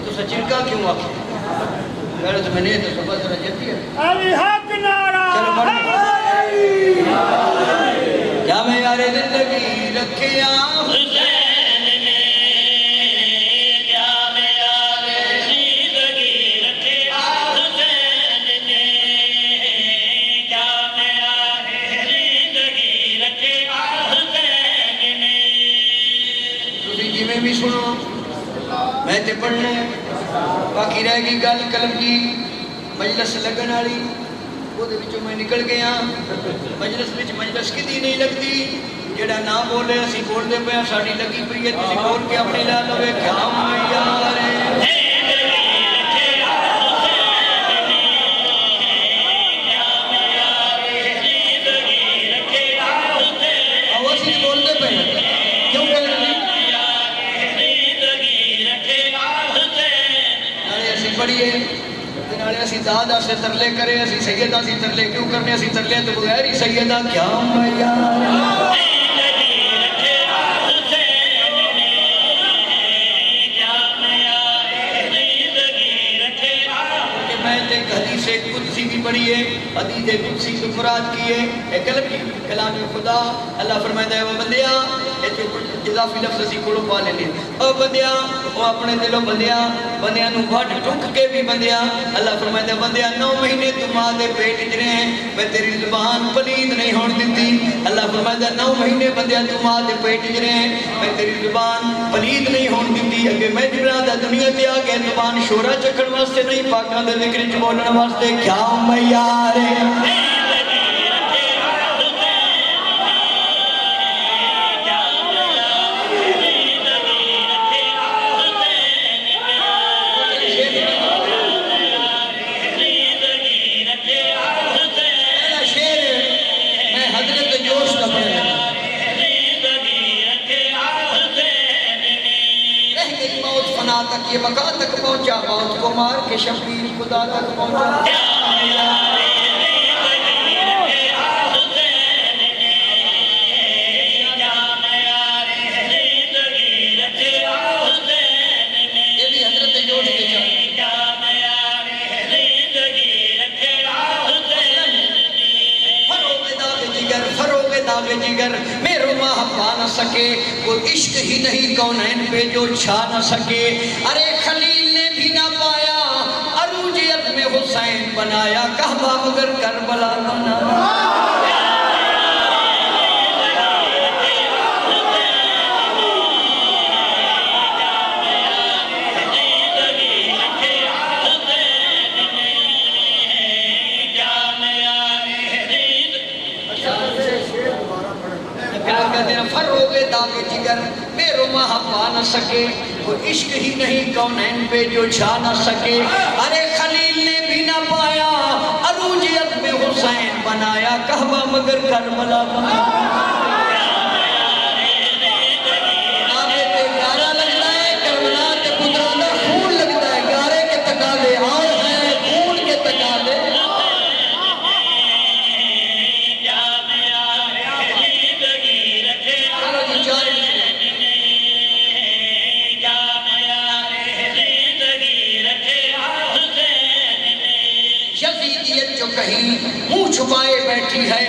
تو سچرکا کیوں آکھے پہلے تو میں نے تو سبا ذرا جتی ہے علی حق نعرہ کیا میں یار زندگی رکھیا حسین نے کیا میں یار زندگی رکھیا حسین نے کیا میں یار زندگی رکھیا حسین نے تسی جی میں بھی سنو میں تے پڑھنے باقی رہ گئی گل قلم کی مجلس لگن والی وہ دے وچوں میں نکل گیا مجلس وچ مجلس کدی نہیں لگتی جڑا نہ بولے اسی بول دے پیا ساڈی لگی پئی ہے تسی بول کے اپنی لا لوے کیا یار پڑھیے نالے اسی دادا سے ترلے کرے اسی سیدہ سے ترلے کیوں کرنے اسی ترلے تو بغیر ہی سیدہ کیا میں یار کہ میں تے حدیث قدسی بھی پڑھیے حدیث قدسی کو مراد کیے کلام خدا اللہ فرمائے وہ بندیا اضافی لفظ اسی کڑو پا لینے او بندیا وہ اپنے دلوں بندیاں نو وڈ ٹک کے بھی بندیا اللہ فرمائے بندیا 9 مہینے تو ماں دے پیٹ وچ رہے ہیں میں تیری زبان پلید نہیں ہون دیتی اللہ فرمائے 9 مہینے بندیا تو ماں دے پیٹ وچ رہے ہیں میں تیری زبان پلید نہیں ہون دیتی اگے میں جبرا دا دنیا تے آ کے زبان شورا چکھن واسطے نہیں پاکاں دے ذکر وچ بولن واسطے کیا میں یار یہ مکان تک پہنچا موت کو مار کے شبیر خدا تک پہنچا یہ بھی حضرت جوش کے فروغ داغ جگر میرو ماہ پا نہ سکے کوئی عشق ہی نہیں کونین پہ جو چھا نہ سکے ارے خلیل نے بھی نہ پایا عروج عظم حسین بنایا کعبہ مگر کربلا نہ فروغ داغ جگر میرو ماہ پا نہ سکے کوئی عشق ہی نہیں کونین پہ جو چھا نہ سکے ارے خلیل نے بھی نہ پایا عروج عظم حسین بنایا کعبہ مگر کربلا بنا آگے تے گارہ لگتا ہے کربلا تے پترانہ خون لگتا ہے گارے کے تقالے اور ہیں خون کے تقالے کہیں منہ چھپائے بیٹھی ہے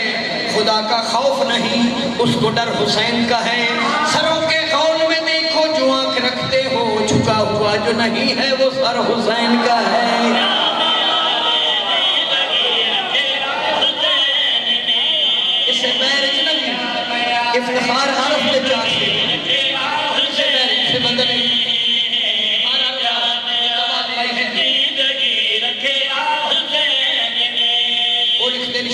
خدا کا خوف نہیں اس کو ڈر حسین کا ہے سروں کے خول میں دیکھو جو آنکھ رکھتے ہو جھکا ہوا جو نہیں ہے وہ سر حسین کا ہے اسے بیرج نہیں افتخار عرف دے چاہتے اسے بیرج سے بدل نہیں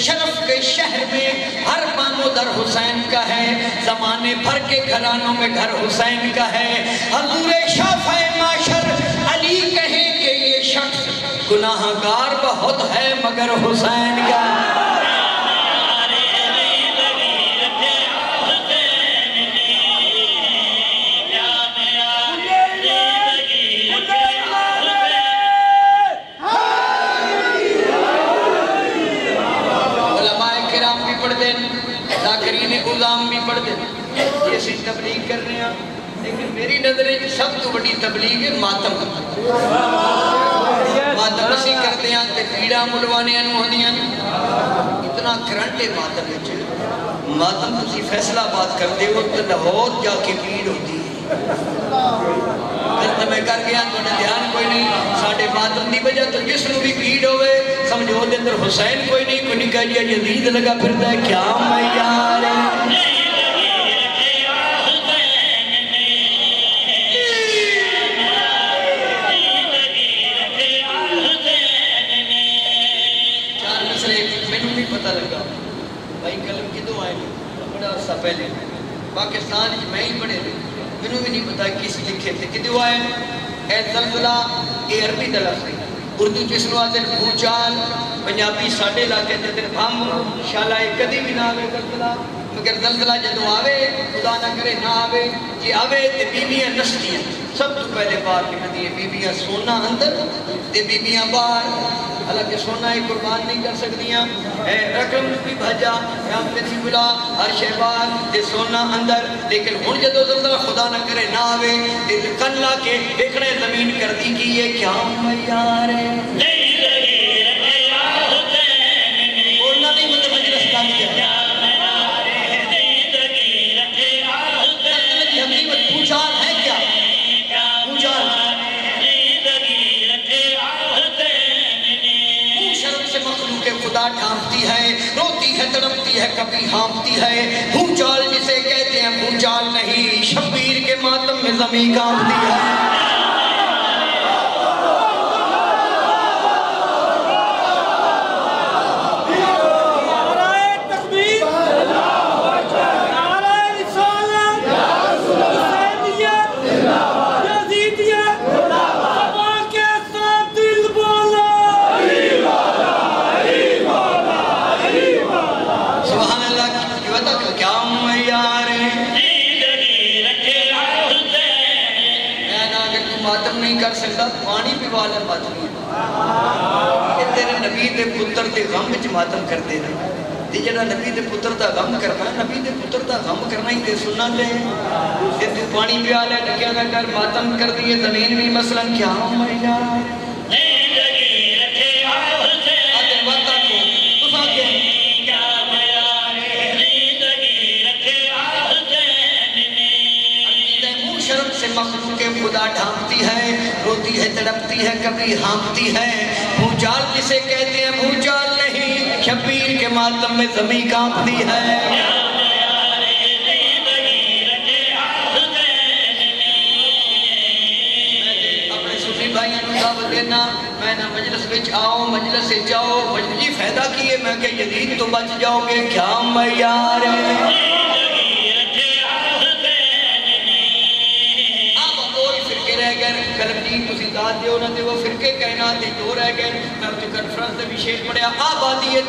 شرف کے شہر میں ہر پامو در حسین کا ہے زمانے بھر کے گھرانوں میں گھر حسین کا ہے حضور شافع معاشر علی کہیں کہ یہ شخص گناہگار بہت ہے مگر حسین کا غلام بھی پڑھ دے یہ سی تبلیغ کر رہے ہیں لیکن میری نظریں سب تو بڑی تبلیغ ہے ماتم ماتم اسی کرتے ہیں تے پیڑا ملوانے ہوندیاں اتنا کرنٹ ہے ماتم وچ ماتم تسی فیصلہ بات کرتے ہو تو لاہور جا کے پیڑ ہوتی ہے پھر میں کر گیا تو دھیان کوئی نہیں ساڑھے ماتم دی وجہ تو جس نو بھی پیڑ ہوئے سمجھو دے اندر حسین کوئی نہیں کوئی نکا جی یزید لگا پھرتا ہے کیا میں یار پتہ لگا بھائی کلم کدوں آئے بڑا عرصہ پہلے پاکستان میں ہی پڑھے تھے میں بھی نہیں پتا کس لکھے تھے کدوں آئے اے زلزلہ اے عربی لفظ ہے اردو جس نو آتے بھوچال پنجابی ساڈے علاقے تے تے بم شالا کدی بھی نہ آوے زلزلہ مگر زلزلہ جدوں آوے خدا نہ کرے نہ آوے جی آوے تے بیبیاں نسدیاں سب تو پہلے بار نکلتی ہے بیبیاں سونا اندر تے بیبیاں باہر حالانکہ سونا ہی قربان نہیں کر سکتیاں رقم بھی بھجا ہم کسی بلا ہر شہبار تے سونا اندر لیکن ہون جدو زلزلہ خدا نہ کرے نہ آوے تے کن لا کے دیکھنے زمین کر دی کی یہ کیا میار ہے بولنا نہیں مطلب مجلس کا کیا حقیقت پوچھال ہے کیا پوچھال خدا ڈھانپتی ہے روتی ہے تڑپتی ہے کبھی ہانپتی ہے بھوچال جسے کہتے ہیں بھوچال نہیں شبیر کے ماتم میں زمین کانپتی ہے کر سکتا پانی پی والا ماتم یہ تیرے نبی دے پتر دے غم وچ ماتم کر دے رہے تے جڑا نبی دے پتر دا غم کرنا نبی دے پتر دا غم کرنا ہی تے سننا تے تو پانی پی والا ڈکیا نہ کر ماتم کر دیے زمین بھی مثلا کیا میاں مخلوق خدا ڈھانپتی ہے روتی ہے تڑپتی ہے کبھی ہانپتی ہے بھوچال جسے کہتے ہیں بھوچال نہیں شبیر کے ماتم میں زمین کانپتی ہے اپنے صوفی بھائیوں نے دعوت دینا میں نہ مجلس بچ آؤ مجلس سے جاؤ مجلسی فائدہ کیے میں کہ یزید تو بچ جاؤ گے کیا میار ہے کلمجین تسی داد دیو نہ دے وہ فرقے کائنات دے دو رہ گئے میں اپنے کنفرنس دے بھی شیر پڑھیا آبادی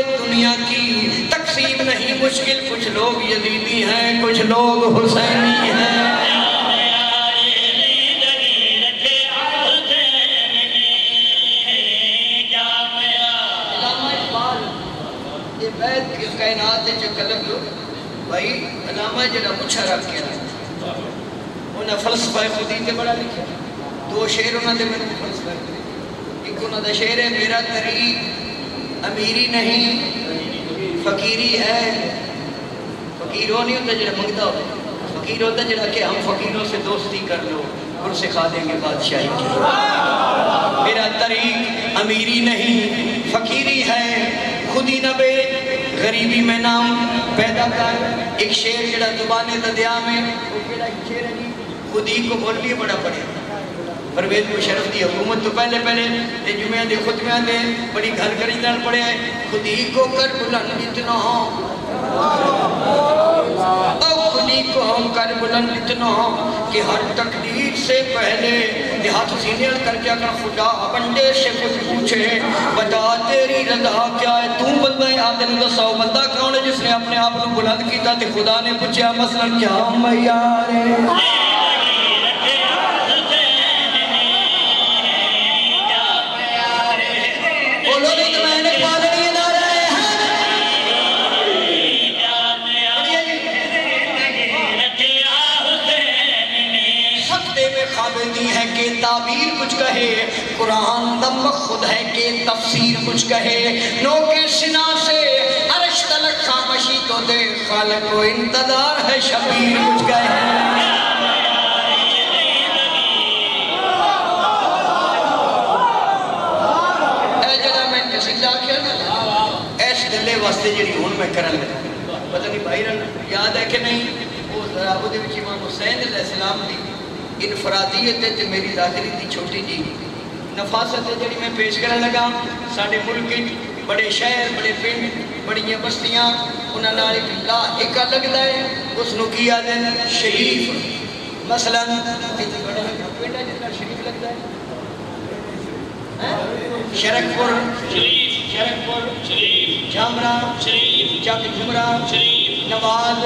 دنیا کی تقسیم نہیں مشکل کچھ لوگ یزیدی ہیں کچھ لوگ حسینی ہیں علامہ اقبال یہ بیت کائنات دے جو کلم لو بھائی علامہ جڑا مچھا رکھ کے رہا انہاں فلسفہ خودی تے بڑا لکھا دو شعر انہاں دے میں فلسفہ خودی ایک انہاں دا شعر ہے میرا طریق امیری نہیں فقیری ہے فقیر ہو نہیں ہوتا جڑا منگتا ہو فقیر ہوتا جڑا کہ ہم فقیروں سے دوستی کر لو اور سکھا دیں گے بادشاہی کی میرا طریق امیری نہیں فقیری ہے خودی نہ بے غریبی میں نام پیدا کر ایک شعر جڑا زبان ددیا میں وہ کیڑا شعر ہے خودی کو بولنی بڑا پڑے پرویز مشرف دی حکومت تو پہلے تے جمعہ دے خطبیاں دے بڑی گھر کری دان پڑے ہیں خودی کو کر بلند اتنا خودی کو کر بلند اتنا کہ ہر تقدیر سے پہلے ہاتھ سینے کر کے اگر خدا بندے سے کچھ پوچھے بتا تیری رضا کیا ہے تو بندہ آدم دا سو بندہ کون ہے جس نے اپنے آپ کو بلند کیتا تے خدا نے پوچھا مثلا کیا میار ہے خوابیدی ہے کہ تعبیر کچھ کہے، قرآن دم خود ہے کہ تفسیر کچھ کہے، نو کے سنا سے عرش تلک خامشی تو دے، خالق و انتظار ہے شبیر کچھ کہے۔ اے جگہ میں قصیدہ کیا نا ایس دلے واسطے جڑی ہون میں کرن لگا، پتہ نہیں بھائی رن یاد ہے کہ نہیں، وہ ذرا وہ دے وچ امام حسین علیہ السلام دی انفرادیت تے میری ظاہری دی چھوٹی جی نفاست جڑی میں پیش کرن لگا۔ ساڈے ملک بڑے شہر، بڑے پنڈ، بڑیاں بستیاں انہاں نال ایک لا ایکا لگدا ہے، اس نو کی آدھے شریف۔ مثلا ایتھے بڑا پنڈ ہے جس نال شریف لگدا ہے، شرکپور شریف، شرکپور شریف، جامرا شریف، چک جمرہ شریف، نواز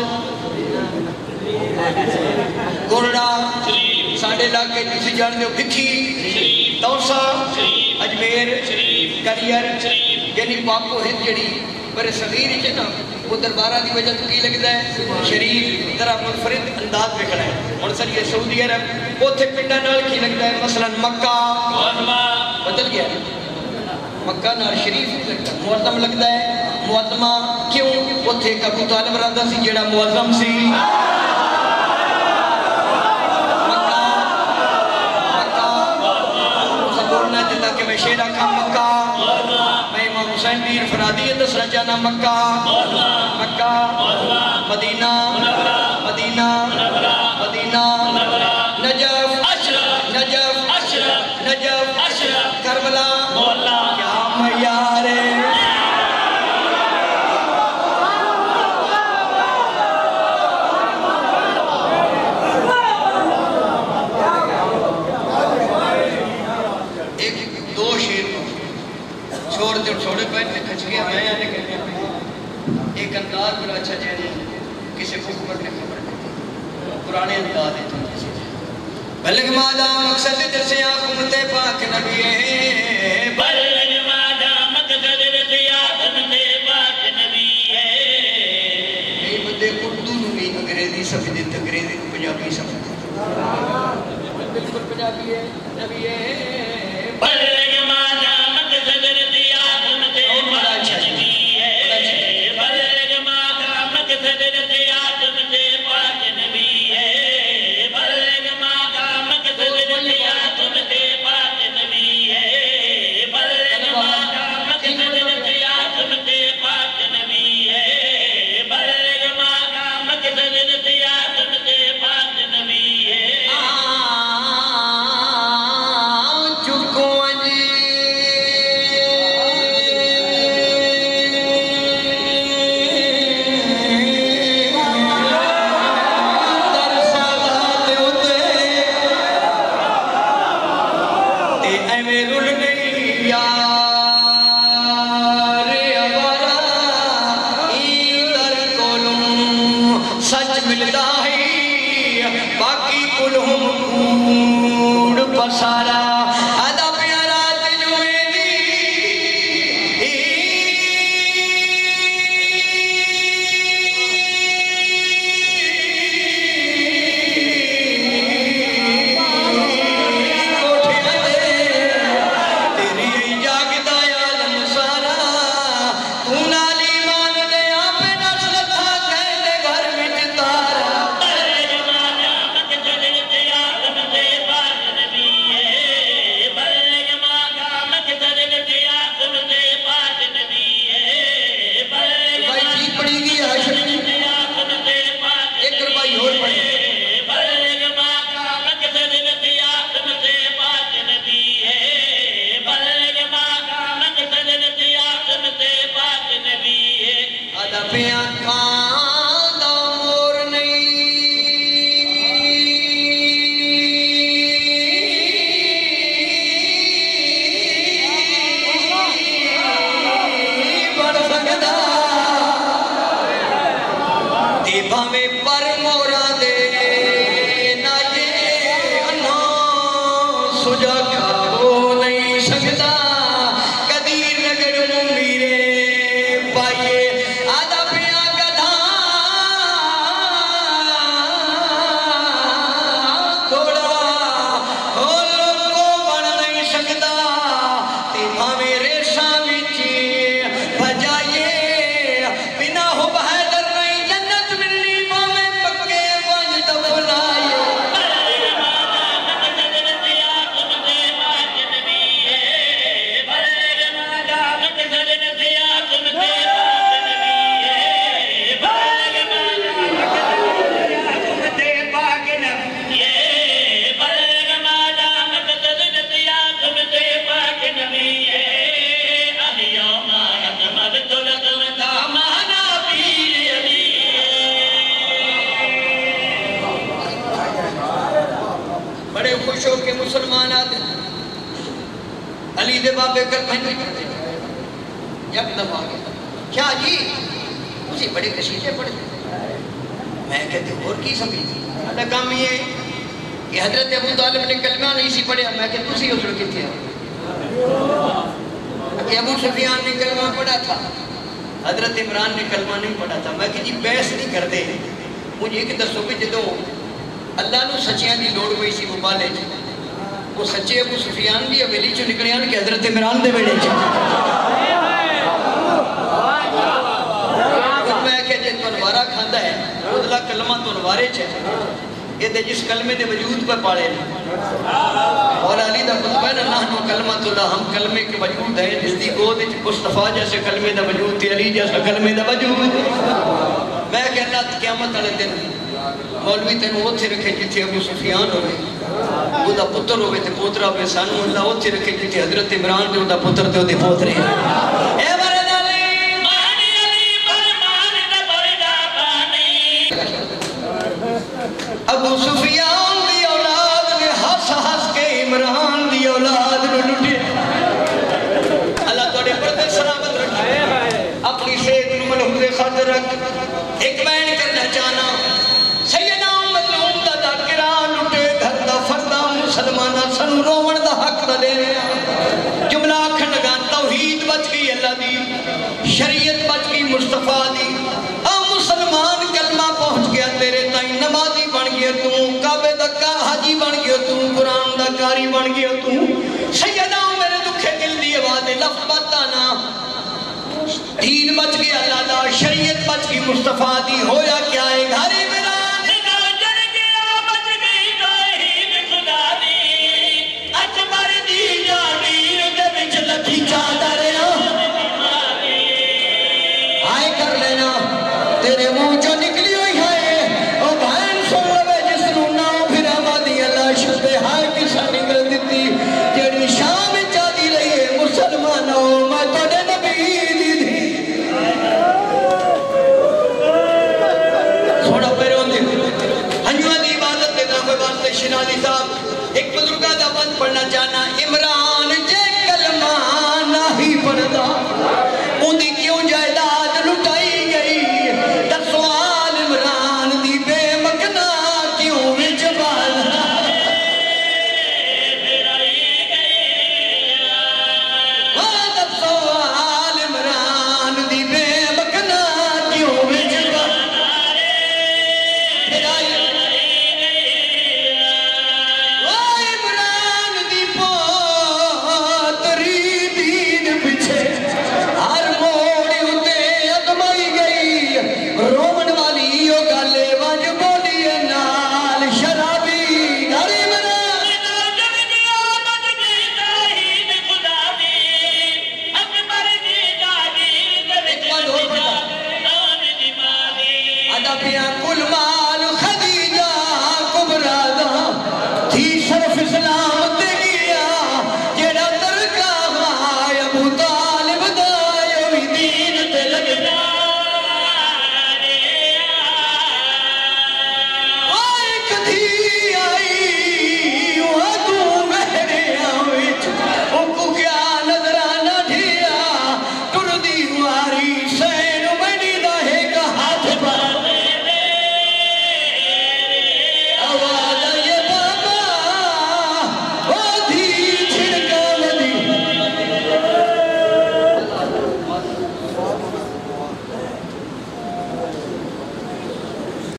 گورڈا شریف، ساڑھے علاقے جسے جان دے بکھی شریف، توسا شریف، اجمیر شریف، کریر شریف، یعنی پاکو ہند جڑی برے صغیر ہی نا وہ دربارہ دی وجہ تو کی لگتا ہے شریف ذرا منفرد انداز پہ کھڑا ہے۔ اور سر یہ سعودی عرب اوتھے پنڈا نال کی لگتا ہے، مثلا مکہ بدل گیا ہے، مکہ نال شریف لگتا ہے، معظم لگتا ہے، معظمہ کیوں؟ اوتھے ایک ابو طالب رہندا سی جڑا معظم سی، کہ میں شیرہ کا مکہ، میں امام حسین پیر فرادی دس رجانہ مکہ، مکہ مدینہ مدینہ مدینہ نجف نجف نجف کربلا کیا معیار ہے۔ چھوڑے پہن میں کھچ گیا میں آنے کرنے ایک انداز بڑا اچھا جائے کسی کو پڑھنے خبر پرانے انداز ہے بلغ مادہ مقصد جسے آخمت پاک نبی ہے، بلغ مادہ مقصد جسے آخمت پاک نبی ہے۔ یہ بندے اردو نوی انگریزی سمجھے انگریزی پنجابی سمجھے بالکل پنجابی ہے نبی ہے، بلغ مادہ خوش ہو کے مسلمان آتے علی دے بابے کر پہنے کرتے یک دم آگے کیا جی اسی بڑے کشیدے پڑے میں کہتے اور کی سمجھتی ادا کام یہ ہے کہ حضرت ابو طالب نے کلمہ نہیں سی پڑھیا میں کہتے اسی حضر کی تھے کہ ابو سفیان نے کلمہ پڑھا تھا حضرت عمران نے کلمہ نہیں پڑھا تھا میں کہ جی بحث نہیں کرتے مجھے ایک دسو کہ جدوں اللہ نو سچیاں دی لوڑ ہوئی سی مبالے وہ سچے ابو سفیان بھی حویلی چوں نکلے ہیں کہ حضرت عمران دے ویڑے چ میں کہ جے تنوارا کھاندا ہے خودلا کلمہ تنوارے چ یہ دے جس کلمے دے وجود پہ پاڑے اور علی دا خطبہ ہے نا نحنو کلمۃ اللہ ہم کلمے کے وجود ہیں جس دی گود وچ مصطفیٰ جیسے کلمے دا وجود تے علی جیسا کلمے دا وجود میں کہنا قیامت والے دن مولوی تینوں اوتھے رکھے جتھے ابو سفیان ہوئے او دا پتر ہوئے تے پوترا ہوئے سانو اللہ اوتھے رکھے جتھے حضرت عمران دے او دا پتر تے او دے پوترے اے مرد علی مانی علی برمان دا بردا بانی ابو سفیان دی اولاد نے ہس ہس کے عمران دی اولاد نو لٹے اللہ توڑے پردے سلامت رکھے اپنی صحت نو منحوظ خاطر رکھ ایک بیان کرنا چاہنا سیدنا مظلوم دا ذاکران لٹے گھر دا فردہ مسلمانہ سن رومن دا حق دا دے جملہ کھنڈ گا توحید بچ گئی اللہ دی شریعت بچ گئی مصطفیٰ دی مسلمان کلمہ پہنچ گیا تیرے تائیں نمازی بن گیا تم کعبے دا حاجی بن گیا تم قرآن دا کاری بن گیا تم سیدہ میرے دکھے دل دی آواز لفظ بتانا دین بچ گیا اللہ دا شریعت بچ گئی مصطفیٰ دی ہویا کیا ہے گھری میرا تیرے منہ جو نکلی ہوئی ہے او بہن سن لوے جس نو ناؤ پھر آبادی اللہ شبے ہائے کسا نکل دیتی جڑی شام چاہتی رہی ہے مسلمانوں میں توڑے نبی دی دی سوڑا پیروں دے ہنجوہ دی عبادت دے داخل واسطے شنالی صاحب ایک بزرگاہ دا بند پڑھنا چاہنا